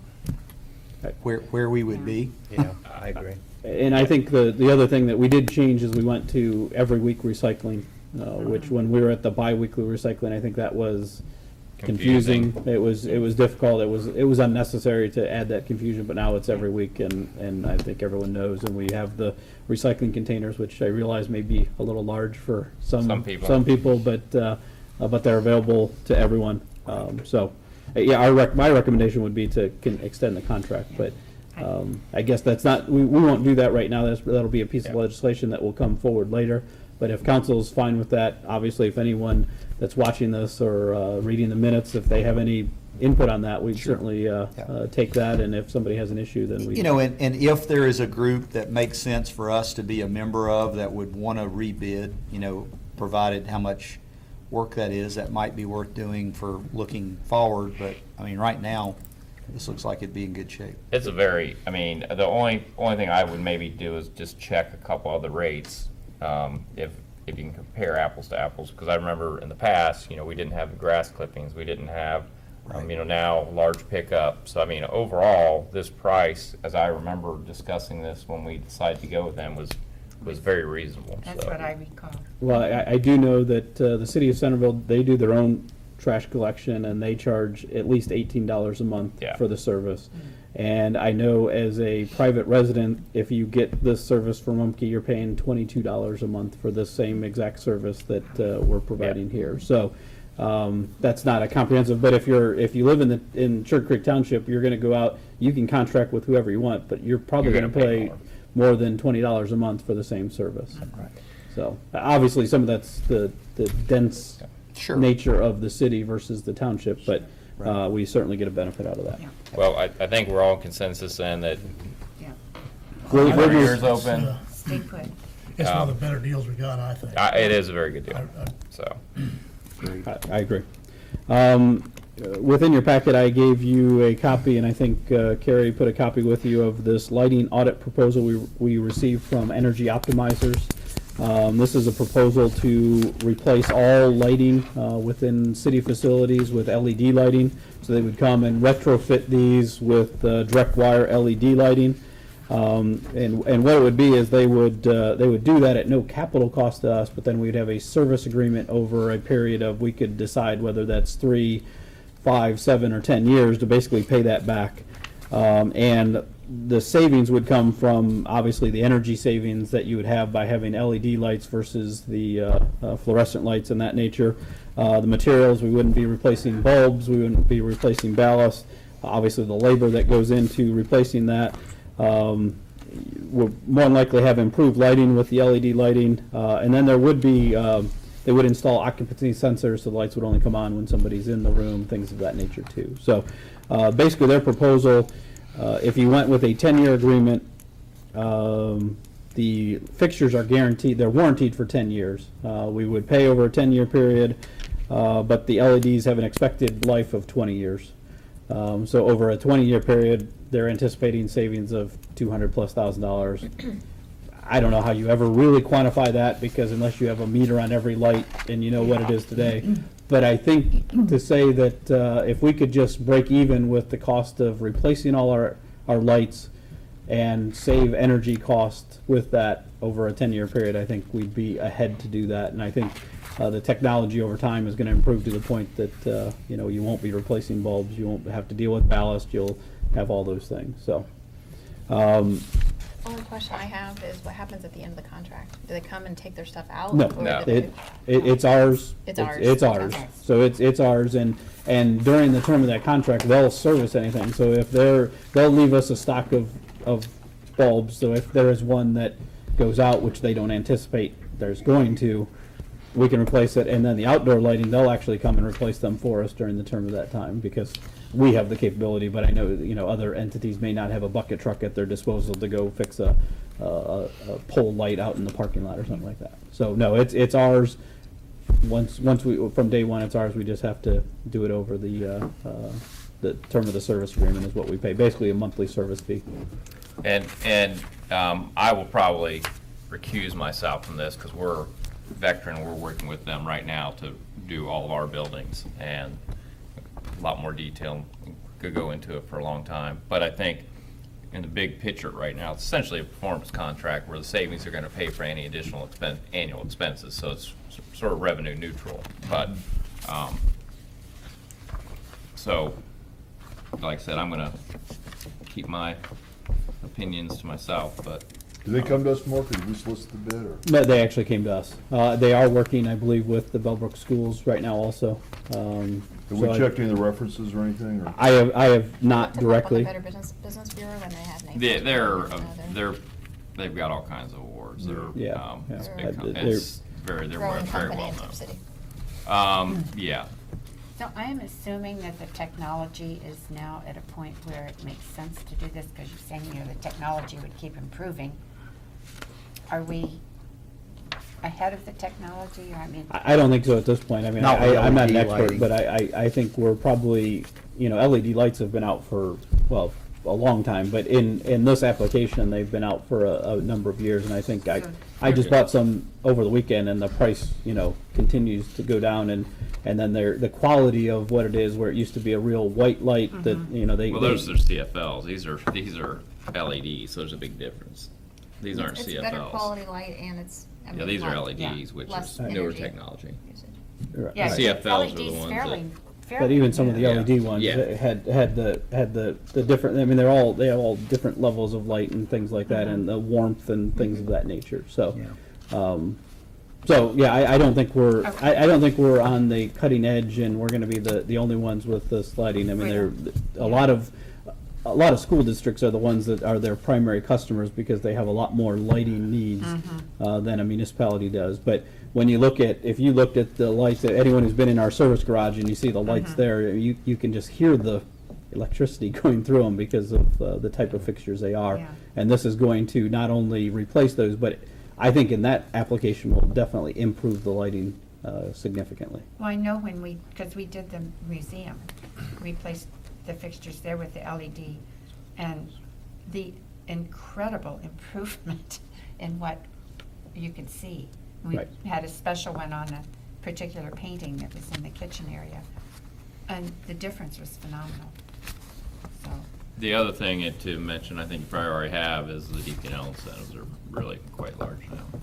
where we would be. Yeah, I agree. And I think the other thing that we did change is we went to every week recycling, which when we were at the bi-weekly recycling, I think that was confusing. It was difficult. It was unnecessary to add that confusion, but now it's every week, and I think everyone knows. And we have the recycling containers, which I realize may be a little large for some people, but they're available to everyone. Yeah, my recommendation would be to extend the contract, but I guess that's not, we won't do that right now. That'll be a piece of legislation that will come forward later. But if council's fine with that, obviously, if anyone that's watching this or reading the minutes, if they have any input on that, we'd certainly take that. And if somebody has an issue, then we. And if there is a group that makes sense for us to be a member of that would want to rebid, provided how much work that is, that might be worth doing for looking forward. But, I mean, right now, this looks like it'd be in good shape. it's a very, I mean, the only thing I would maybe do is just check a couple other rates, if you can compare apples to apples, because I remember in the past, we didn't have the grass clippings, we didn't have, now large pickup. So I mean, overall, this price, as I remember discussing this when we decided to go with them, was very reasonable. That's so. what I recall. Well, I do know that the city of Centerville, they do their own trash collection, and they charge at least $18 a month for the service. And I know as a private resident, if you get this service from Rumpke, you're paying $22 a month for the same exact service that we're providing here. So that's not a comprehensive. But if you live in Sugar Creek Township, you're going to go out. You can contract with whoever you want, but you're probably going to pay more than $20 a month for the same service. Right. So obviously, some of that's the dense nature of the city versus the township, but we certainly get a benefit out of that. Yeah. Well, I think we're all in consensus then that Yeah. We're- keep our ears open. Stay put. It's one of the better deals we got, I think. It is a very good deal. I- So, I agree. Within your packet, I gave you a copy, and I think Carrie put a copy with you of this lighting audit proposal we received from Energy Optimizers. This is a proposal to replace all lighting within city facilities with LED lighting. So they would come and retrofit these with direct wire LED lighting. And what it would be is they would do that at no capital cost to us, but then we'd have a service agreement over a period of, we could decide whether that's 3, 5, 7, or 10 years to basically pay that back. And the savings would come from, obviously, the energy savings that you would have by having LED lights versus the fluorescent lights and that nature. The materials, we wouldn't be replacing bulbs, we wouldn't be replacing ballast. Obviously, the labor that goes into replacing that. We'll more than likely have improved lighting with the LED lighting. And then there would be, they would install occupancy sensors, so the lights would only come on when somebody's in the room, things of that nature too. So basically their proposal, if you went with a 10-year agreement, the fixtures are guaranteed, they're warranted for 10 years. We would pay over a 10-year period, but the LEDs have an expected life of 20 years. So over a 20-year period, they're anticipating savings of $200,000+. I don't know how you ever really quantify that, because unless you have a meter on every light and you know what it is today, But I think to say that if we could just break even with the cost of replacing all our lights and save energy cost with that over a 10-year period, I think we'd be ahead to do that. And I think the technology over time is going to improve to the point that you won't be replacing bulbs, you won't have to deal with ballast, you'll have all those things. So. Only question I have is what happens at the end of the contract? Do they come and take their stuff out? No, or No. do it's ours. It's ours. It's ours. Okay. So it's ours, and during the term of that contract, they'll service anything. So if they'll leave us a stock of bulbs. So if there is one that goes out, which they don't anticipate there's going to, we can replace it. And then the outdoor lighting, they'll actually come and replace them for us during the term of that time, because we have the capability, but I know other entities may not have a bucket truck at their disposal to go fix a pole light out in the parking lot or something like that. So no, it's ours. Once we from day one, it's ours. We just have to do it over the term of the service agreement is what we pay, basically a monthly service fee. And I will probably recuse myself from this because we're Vectren. We're working with them right now to do all of our buildings, and a lot more detail. Could go into it for a long time, but I think in the big picture right now, it's essentially a performance contract where the savings are going to pay for any additional annual expenses. So it's sort of revenue neutral. But so, like I said, I'm going to keep my opinions to myself. But Did they come to us, Mark, or did we solicit the bid, or? No, they actually came to us. They are working, I believe, with the Bellbrook schools right now also. Have we checked any of the references or anything, or? I have not to help on the directly. Better Business Bureau when they have names? they've got all kinds of awards. They're Yeah, it's yeah. big They're- it's very Growing very company well in known. Tip City. Yeah. So I am assuming that the technology is now at a point where it makes sense to do this, because you're saying, the technology would keep improving. Are we ahead of the technology, or I don't think so at this point. I mean, Not with I'm not an LED expert, lighting. but I think we're probably, LED lights have been out for, well, a long time, but in this application, they've been out for a number of years, and I think I just bought some over the weekend, and the price, continues to go down, and then the quality of what it is, where it used to be a real white light that, Well, those are CFLs. These are LEDs, so there's a big difference. These aren't It's CFLs. better quality light and it's. Yeah, these are light, LEDs, which less is newer energy technology. usage. Right. Yeah, CFLs are the LED's ones fairly But even some of the Yeah. LED ones Yeah. had the different. I mean, they have all different levels of light and things like that, and the warmth and things of that nature. So, I don't think we're I don't think we're on the cutting edge, and we're going to be the only ones with this lighting. I mean, a lot of school districts are the ones that are their primary customers because they have a lot more lighting needs than a municipality does. But when you if you looked at the lights, anyone who's been in our service garage and you see the lights there, you can just hear the electricity going through them because of the type of fixtures they are. Yeah. And this is going to not only replace those, but I think in that application will definitely improve the lighting significantly. Well, I know because we did the museum, replaced the fixtures there with the LED, and the incredible improvement in what you could see. We Right. had a special one on a particular painting that was in the kitchen area, and the difference was phenomenal. So, The other thing to mention, I think you probably already have, is the DPL incentives are really quite large now.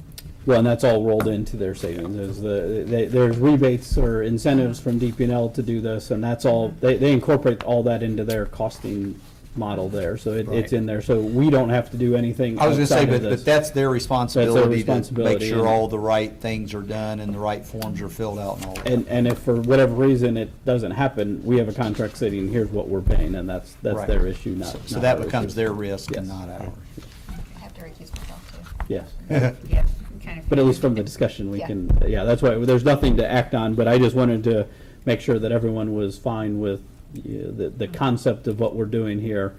Well, and that's all rolled into their savings. There's rebates or incentives from DP&L to do this, and that's all, they incorporate all that into their costing model there, so it's Right. in there. So we don't have to do anything I was gonna say, outside of but this. that's their responsibility to make responsibility, sure and- all the right things are done and the right forms are filled out and all that. And if for whatever reason it doesn't happen, we have a contract stating, here's what we're paying, and that's Right. their issue, not. So not that our becomes issue. their risk and Yes. not ours. I have to recuse myself too. Yes. yeah, kind of. But at least from the discussion, we Yeah. can, that's why, there's nothing to act on, but I just wanted to make sure that everyone was fine with the concept of what we're doing here,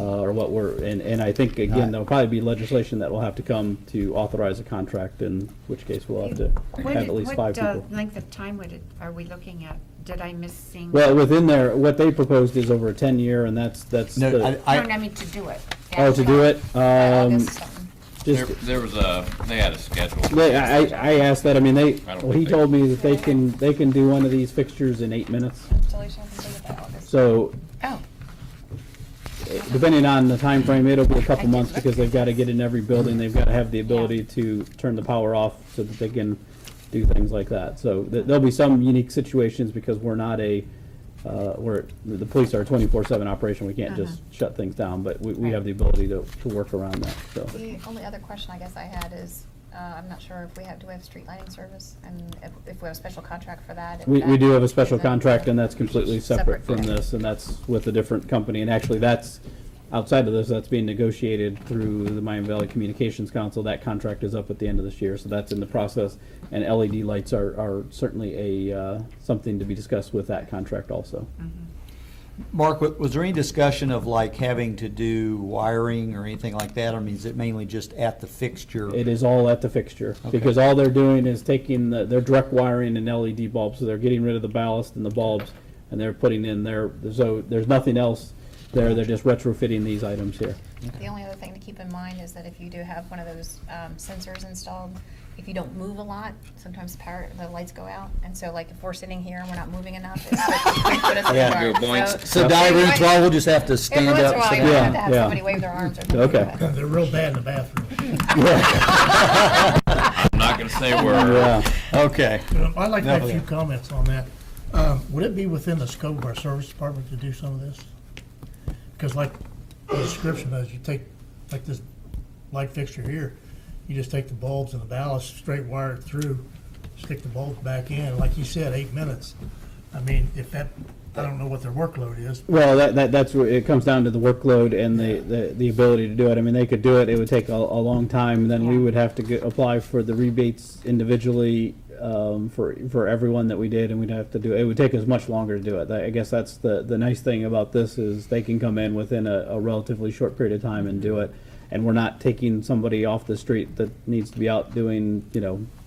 or what and I think, again, there'll probably be legislation that will have to come to authorize a contract, in which case we'll have to have at least 5 people. What length of time are we looking at? Did I miss seeing? Well, within there, what they proposed is over a 10-year, and that's No, the, No, I mean to do it. to do it, August something. Just, There was they had a schedule. I asked that, I mean, I don't well, he think told me that they can do one of these fixtures in 8 minutes. Installation completed by August. So, Oh, depending on the time frame, it'll be a couple months because they've got to get in every building. They've got to have the ability to turn the power off so that they can do things like that. So there'll be some unique situations because we're not the police are a 24/7 operation. We can't just shut things down, but we have the ability to work around that, so. the only other question I guess I had is, I'm not sure if do we have street lighting service? And if we have a special contract for that? if We that do have a special is in- contract, and that's completely separate from okay. this, and that's with a different company. And actually, that's, outside of this, that's being negotiated through the Miami Valley Communications Council. That contract is up at the end of this year, so that's in the process. And LED lights are certainly something to be discussed with that contract also. Mark, was there any discussion of like having to do wiring or anything like that? I mean, is it mainly just at the fixture? It is all at the fixture, Okay. because all they're doing is taking their direct wiring and LED bulbs, so they're getting rid of the ballast and the bulbs, and they're putting in so there's nothing else there, they're just retrofitting these items here. The only other thing to keep in mind is that if you do have one of those sensors installed, if you don't move a lot, sometimes the lights go out. And so like if we're sitting here and we're not moving enough, it might put us in Yeah. the dark. Boinks. So diagram 12, we'll just have to Every stand once in up. a while, sit you might down. have to have Yeah. somebody wave their arms. Or Okay. something. They're real bad in the bathroom. I'm not going to say where. Yeah. Okay. I'd like to make a few Definitely. comments on that. Would it be within the scope of our service department to do some of this? Because like the description is, you take, like this light fixture here, you just take the bulbs and the ballast, straight wire it through, stick the bulbs back in, like you said, 8 minutes. I mean, if that, I don't know what their workload is. Well, that's where it comes down to the workload and the ability to do it. I mean, they could do it, it would take a long time, and then we would have to apply for the rebates individually for everyone that we did, and we'd have to do, it would take us much longer to do it. I guess that's the nice thing about this, is they can come in within a relatively short period of time and do it, and we're not taking somebody off the street that needs to be out doing,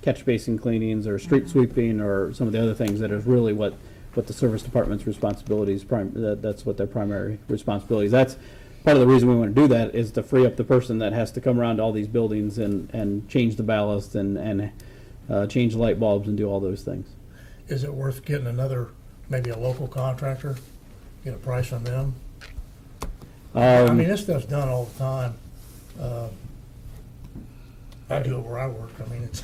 catch basin cleanings or street sweeping or some of the other things that is really what the service department's responsibilities, that's what their primary responsibilities. That's part of the reason we want to do that, is to free up the person that has to come around to all these buildings and change the ballast and change the light bulbs and do all those things. Is it worth getting maybe a local contractor, get a price on them? I mean, this stuff's done all the time. I do it where I work. I mean, it's.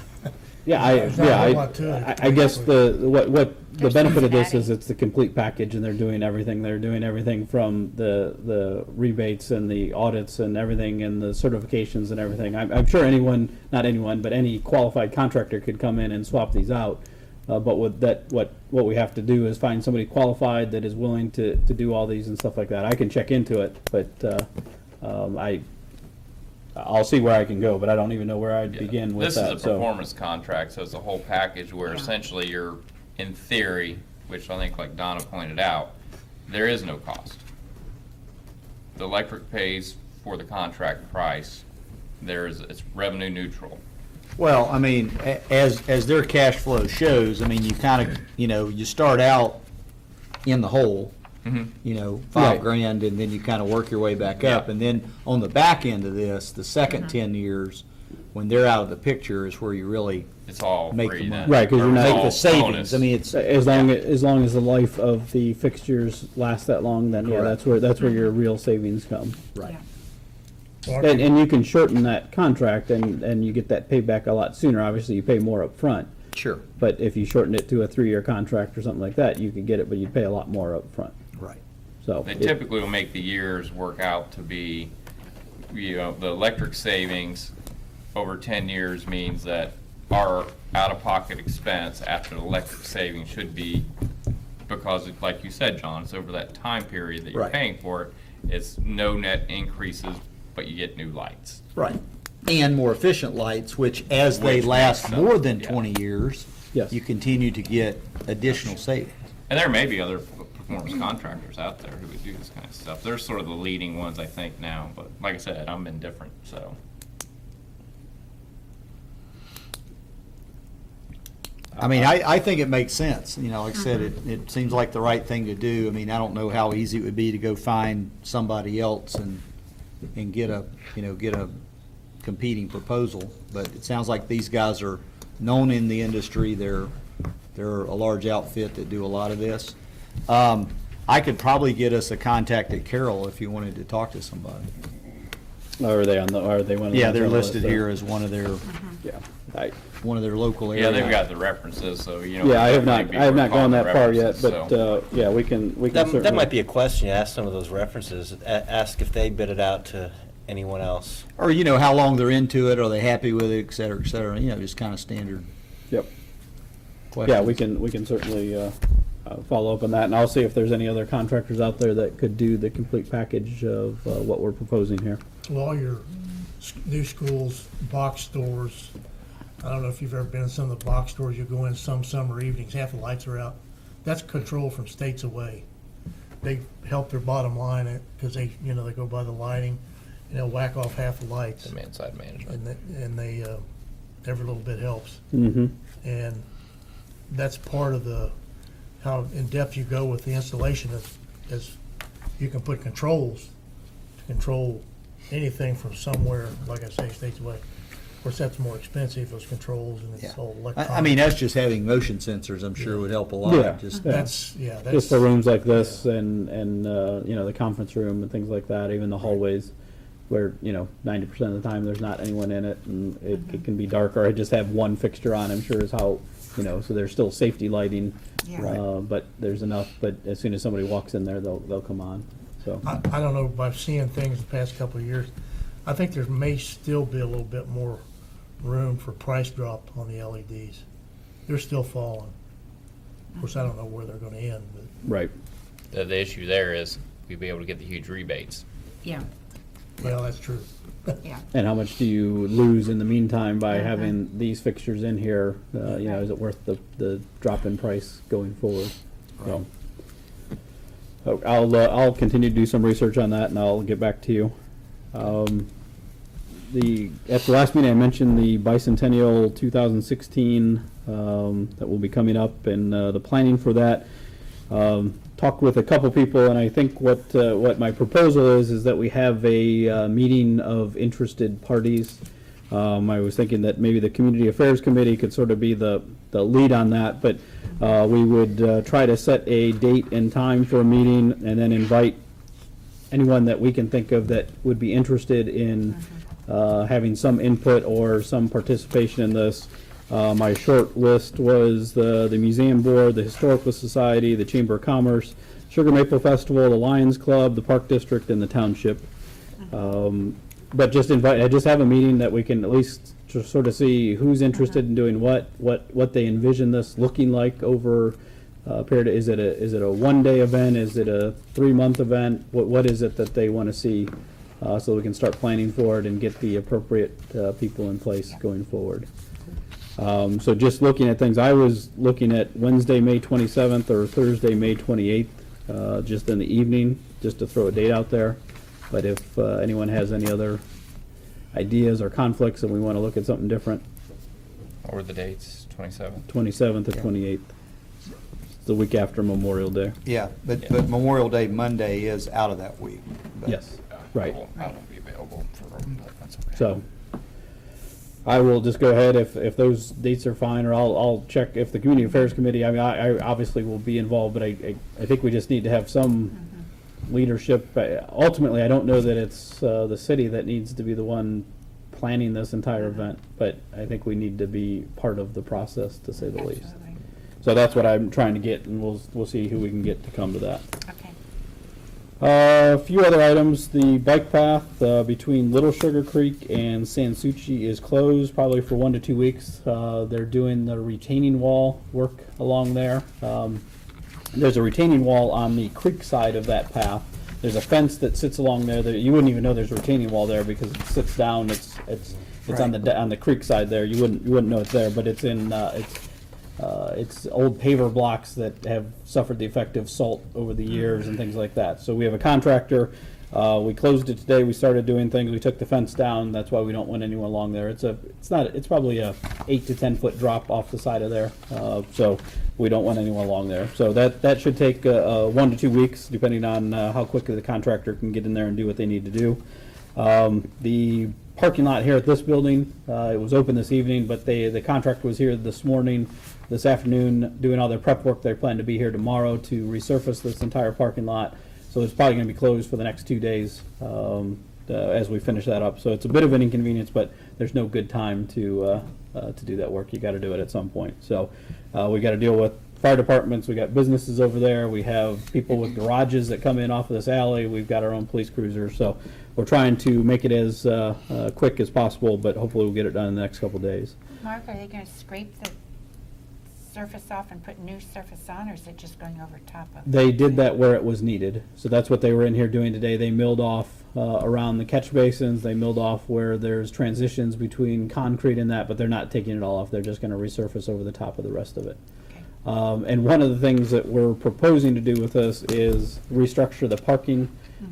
There's not a whole lot to it. I guess what the There's benefit of this Cincinnati. is it's the complete package, and they're doing everything. They're doing everything from the rebates and the audits and everything and the certifications and everything. I'm sure not anyone, but any qualified contractor could come in and swap these out. But what we have to do is find somebody qualified that is willing to do all these and stuff like that. I can check into it, but I'll see where I can go, but I don't even know where I'd begin with This that. is a performance contract, so it's a whole package where essentially you're, in theory, which I think like Donna pointed out, there is no cost. The electric pays for the contract price. It's revenue neutral. Well, I mean, as their cash flow shows, I mean, you kind of, you start out in the hole, $5 Right. grand, and then you kind of work your way back up. Yeah. And then on the back end of this, the second 10 years, when they're out of the picture, is where you really It's all Make free the then. money. Right, 'cause you're not- It's make all the savings. bonus. I mean, it's, As long as the life of the fixtures lasts that long, then yeah, Correct. that's where your real savings come. right. And you can shorten that contract and you get that payback a lot sooner. Obviously, you pay more up front. Sure. But if you shorten it to a 3-year contract or something like that, you could get it, but you'd pay a lot more up front. Right. So They typically will make the years work out to be, the electric savings over 10 years means that our out-of-pocket expense after the electric savings should be, because like you said, John, it's over that time period that you're Right. paying for it. It's no net increases, but you get new lights. Right. And more efficient lights, which as they Which last makes more sense, than yeah. 20 years, Yes. you continue to get additional savings. And there may be other performance contractors out there who would do this kind of stuff. They're sort of the leading ones, I think, now, but like I said, I'm indifferent, so. I mean, I think it makes sense. Like I said, it seems like the right thing to do. I mean, I don't know how easy it would be to go find somebody else and get a competing proposal, but it sounds like these guys are known in the industry. They're a large outfit that do a lot of this. I could probably get us a contact at Carroll if you wanted to talk to somebody. Are they one of the Yeah, ones they're on the listed list? here as one of their local Yeah, areas. they've got the references, so, you know. Yeah, I have might not, be I have not recalling gone the that far yet, references, but, so. yeah, we can That certainly. might be a question, you ask some of those references, ask if they bid it out to anyone else. Or, you know, how long they're into it, are they happy with it, et cetera, you know, just kind of standard Yep. questions. Yeah, we can certainly follow up on that, and I'll see if there's any other contractors out there that could do the complete package of what we're proposing here. Well, all your new schools, box stores, I don't know if you've ever been in some of the box stores, you go in some summer evenings, half the lights are out. That's controlled from states away. They help their bottom line because they go by the lighting, and they'll whack off half the lights. Demand side management. And they every little bit helps. Mm-hmm. And that's part of how in-depth you go with the installation is you can put controls to control anything from somewhere, like I say, states away. Of course, that's more expensive, those controls, and Yeah. it's all electronic. I mean, that's just having motion sensors, I'm sure would help a lot. Yeah. Just That's Just for rooms like this and the conference room and things like that, even the hallways where, 90% of the time there's not anyone in it and it can be dark, or I just have one fixture on, I'm sure is how, so there's still safety lighting. Yeah. But there's enough, but as soon as somebody walks in there, they'll come on, so. I don't know, by seeing things the past couple of years, I think there may still be a little bit more room for price drop on the LEDs. They're still falling. Of course, I don't know where they're gonna end, but Right. The issue there is we'd be able to get the huge rebates. Yeah, well, that's true. yeah. And how much do you lose in the meantime by having these fixtures in here? Is it worth the drop in price going forward? So, I'll continue to do some research on that, and I'll get back to you. At the last meeting, I mentioned the bicentennial 2016 that will be coming up, and the planning for that. Talked with a couple people, and I think what my proposal is that we have a meeting of interested parties. I was thinking that maybe the Community Affairs Committee could sort of be the lead on that, but we would try to set a date and time for a meeting, and then invite anyone that we can think of that would be interested in having some input or some participation in this. My short list was the Museum Board, the Historical Society, the Chamber of Commerce, Sugar Maple Festival, the Lions Club, the Park District, and the Township. But just have a meeting that we can at least just sort of see who's interested in doing what they envision this looking like over a period. Is it a one-day event? Is it a 3-month event? What is it that they want to see, so we can start planning for it and get the appropriate people in place going forward. So just looking at things, I was looking at Wednesday, May 27th or Thursday, May 28th, just in the evening, just to throw a date out there. But if anyone has any other ideas or conflicts and we want to look at something different, What were the dates? 27th? 27th or Yeah. 28th, the week after Memorial Day. Yeah, but Memorial Day Monday is out of that week. But- Yes, right. I won't be available for them, but that's okay. So I will just go ahead if those dates are fine, or I'll check if the Community Affairs Committee, I obviously will be involved, but I think we just need to have some leadership. Ultimately, I don't know that it's the city that needs to be the one planning this entire event, but I think we need to be part of the process, to say the least. Absolutely. So that's what I'm trying to get, and we'll see who we can get to come to that. Okay. A few other items. The bike path between Little Sugar Creek and Sansucci is closed probably for 1 to 2 weeks. They're doing the retaining wall work along there. There's a retaining wall on the creek side of that path. There's a fence that sits along there that you wouldn't even know there's a retaining wall there because it sits down. It's on the creek side there. You wouldn't know it's there, but it's in it's old paver blocks that have suffered the effect of salt over the years and things like that. So we have a contractor. We closed it today. We started doing things. We took the fence down. That's why we don't want anyone along there. It's probably a 8 to 10 foot drop off the side of there. So we don't want anyone along there. So that should take 1 to 2 weeks, depending on how quickly the contractor can get in there and do what they need to do. The parking lot here at this building. It was open this evening, but the contractor was here this morning, this afternoon, doing all their prep work. They plan to be here tomorrow to resurface this entire parking lot. So it's probably going to be closed for the next 2 days as we finish that up. So it's a bit of an inconvenience, but there's no good time to do that work. You got to do it at some point. So we got to deal with fire departments. We got businesses over there. We have people with garages that come in off of this alley. We've got our own police cruiser. So we're trying to make it as quick as possible, but hopefully we'll get it done in the next couple of days. Mark, are they gonna scrape the surface off and put new surface on, or is it just going over top of? They did that where it was needed. So that's what they were in here doing today. They milled off around the catch basins. They milled off where there's transitions between concrete and that, but they're not taking it all off. They're just going to resurface over the top of the rest of it. Okay. And one of the things that we're proposing to do with this is restructure the parking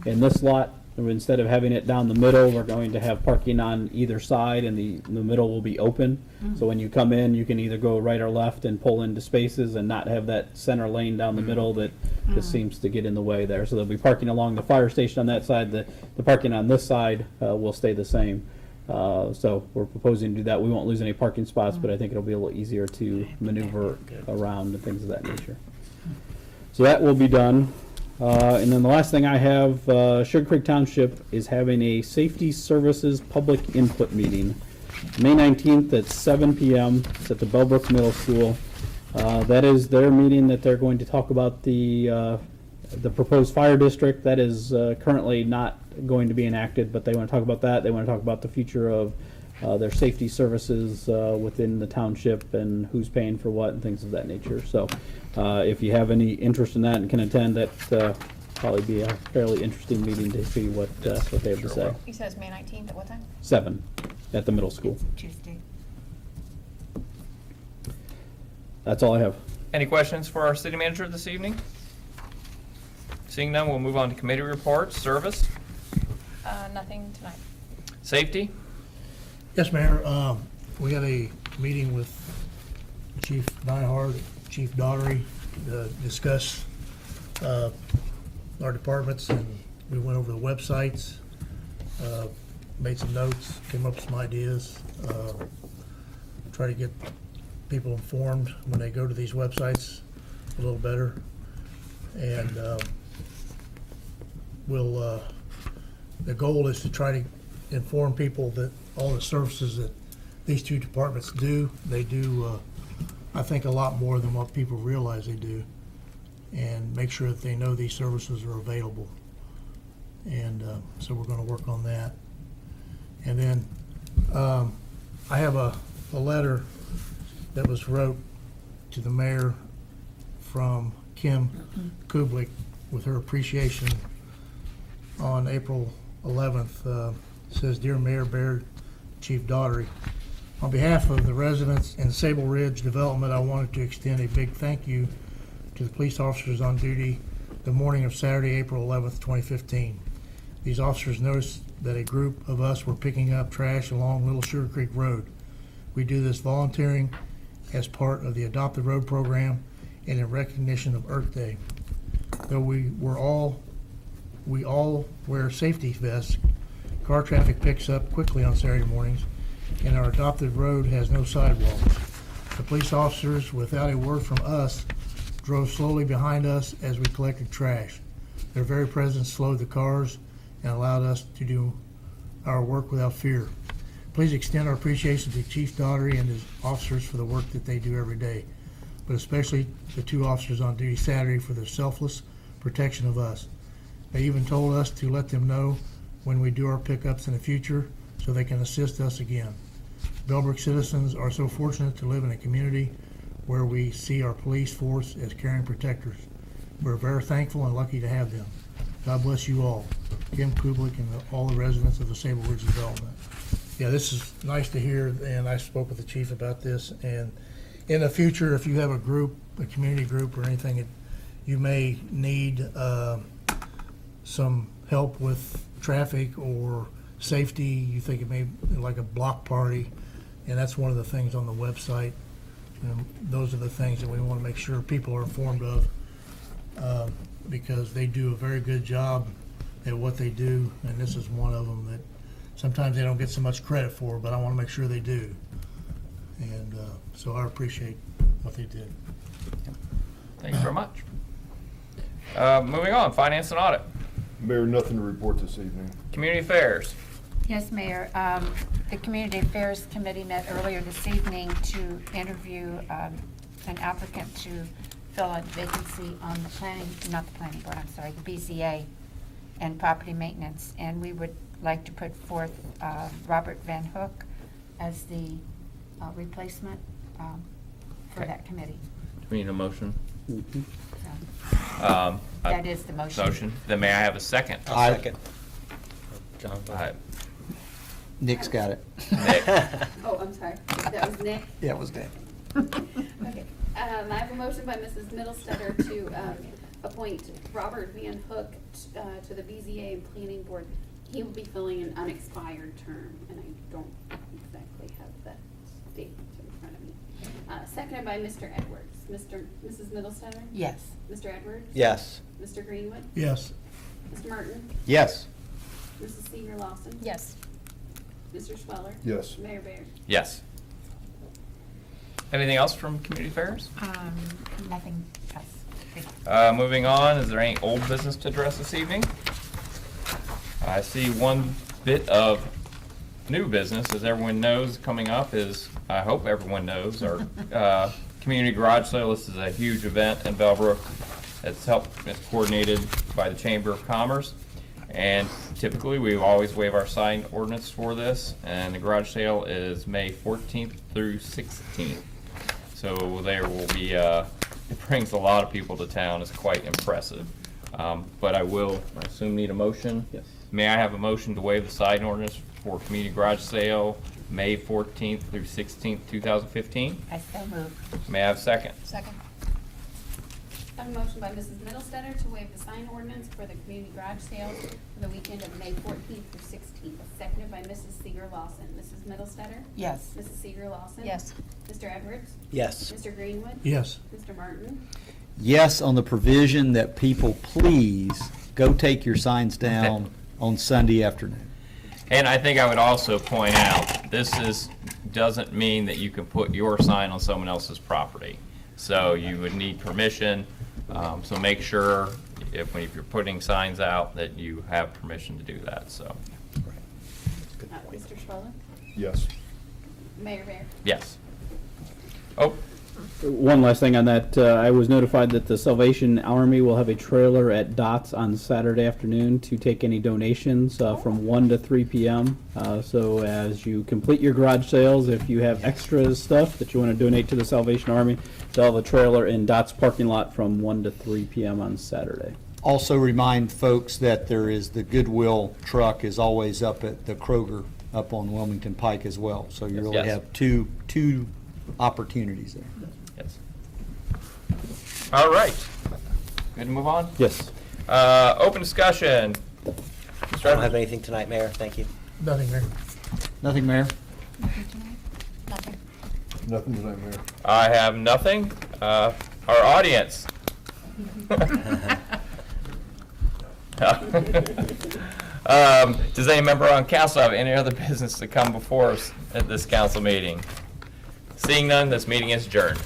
in this lot. Instead of having it down the middle, we're going to have parking on either side, and the middle will be open. So when you come in, you can either go right or left and pull into spaces and not have that center lane down the middle that just seems to get in the way there. So there'll be parking along the fire station on that side. The parking on this side will stay the same. So we're proposing to do that. We won't lose any parking spots, but I think it'll be a little easier to maneuver around and things of that nature. So that will be done. And then the last thing I have, Sugar Creek Township is having a Safety Services Public Input Meeting, May 19th at 7 p.m. It's at the Bellbrook Middle School. That is their meeting that they're going to talk about the proposed fire district. That is currently not going to be enacted, but they want to talk about that. They want to talk about the future of their safety services within the township and who's paying for what and things of that nature. So if you have any interest in that and can attend, that probably be a fairly interesting meeting to see what they have to say. You said it's May 19th at what time? 7 at the middle school. Tuesday. That's all I have. Any questions for our city manager this evening? Seeing none, we'll move on to committee reports. Service, Nothing tonight. safety. Yes, Mayor, we had a meeting with Chief Nyhard, Chief Daughtery, to discuss our departments, and we went over the websites, made some notes, came up with some ideas, try to get people informed when they go to these websites a little better. And the goal is to try to inform people that all the services that these two departments do, they do, I think, a lot more than what people realize they do, and make sure that they know these services are available. And so we're going to work on that. And then I have a letter that was wrote to the mayor from Kim Kublik with her appreciation on April 11th. Says, "Dear Mayor Baird, Chief Daughtery, on behalf of the residents in Sable Ridge Development, I wanted to extend a big thank you to the police officers on duty the morning of Saturday, April 11th, 2015. These officers noticed that a group of us were picking up trash along Little Sugar Creek Road. We do this volunteering as part of the Adopt the Road program and in recognition of Earth Day. Though we all wear safety vests, car traffic picks up quickly on Saturday mornings, and our adopted road has no sidewalks. The police officers, without a word from us, drove slowly behind us as we collected trash. Their very presence slowed the cars and allowed us to do our work without fear. Please extend our appreciation to Chief Daughtery and his officers for the work that they do every day, but especially the two officers on duty Saturday for their selfless protection of us. They even told us to let them know when we do our pickups in the future so they can assist us again. Bellbrook citizens are so fortunate to live in a community where we see our police force as caring protectors. We're very thankful and lucky to have them. God bless you all. Kim Kublik and all the residents of the Sable Ridge Development." Yeah, this is nice to hear, and I spoke with the chief about this. And in the future, if you have a group, a community group or anything, you may need some help with traffic or safety. You think it may be like a block party, and that's one of the things on the website. And those are the things that we want to make sure people are informed of, because they do a very good job at what they do, and this is one of them sometimes they don't get so much credit for, but I want to make sure they do. And so I appreciate what they did. Thank you very much. Moving on, finance and audit. Mayor, nothing to report this evening. Community affairs. Yes, Mayor. The Community Affairs Committee met earlier this evening to interview an applicant to fill a vacancy on the planning, not the planning board, I'm sorry, the BZA and property maintenance. And we would like to put forth Robert Van Hook as the replacement for Okay. that committee. Do we need a motion? So, that is the motion. Motion. Then may I have a second? I'll second. John. Nick's got it. Nick. Oh, I'm sorry. That was Nick. Yeah, it was Nick. Okay. I have a motion by Mrs. Middlestetter to appoint Robert Van Hook to the BZA and Planning Board. He will be filling an unexpired term, and I don't exactly have that statement in front of me. Seconded by Mr. Edwards. Mrs. Middlestetter? Yes. Mr. Edwards? Yes. Mr. Greenwood? Yes. Mr. Martin? Yes. Mrs. Seeger Lawson? Yes. Mr. Schweller? Yes. Mayor Baird? Yes. Anything else from community affairs? Nothing else. Moving on, is there any old business to address this evening? I see one bit of new business, as everyone knows, coming up is, I hope everyone knows, our community garage sale. This is a huge event in Bellbrook. It's coordinated by the Chamber of Commerce. And typically, we always waive our sign ordinance for this, and the garage sale is May 14th through 16th. So there will be, it brings a lot of people to town. It's quite impressive. But I assume, need a motion? Yes. May I have a motion to waive the sign ordinance for community garage sale, May 14th through 16th, 2015? I so move. May I have a second? Second. I have a motion by Mrs. Middlestetter to waive the sign ordinance for the community garage sales for the weekend of May 14th through 16th. Seconded by Mrs. Seeger Lawson. Mrs. Middlestetter? Yes. Mrs. Seeger Lawson? Yes. Mr. Edwards? Yes. Mr. Greenwood? Yes. Mr. Martin? Yes, on the provision that people please go take your signs down on Sunday afternoon. And I think I would also point out, doesn't mean that you can put your sign on someone else's property. So you would need permission, so make sure if you're putting signs out that you have permission to do that, so, Mr. Schweller? Yes. Mayor Baird? yes. Oh, One last thing on that, I was notified that the Salvation Army will have a trailer at Dots on Saturday afternoon to take any donations from 1 to 3 p.m. So as you complete your garage sales, if you have extra stuff that you want to donate to the Salvation Army, they'll have a trailer in Dots parking lot from 1 to 3 p.m. on Saturday. Also remind folks that there is, the Goodwill truck is always up at the Kroger up on Wilmington Pike as well. So you really Yes. have two opportunities there. yes. All right. Good to move on? Yes. Open discussion. Mr. I don't have Edwards? anything tonight, Mayor. Thank you. Nothing, Mayor. Nothing, Mayor? Nothing. Nothing tonight, Mayor. I have nothing. Our audience. Does any member on council have any other business to come before us at this council meeting? Seeing none, this meeting is adjourned.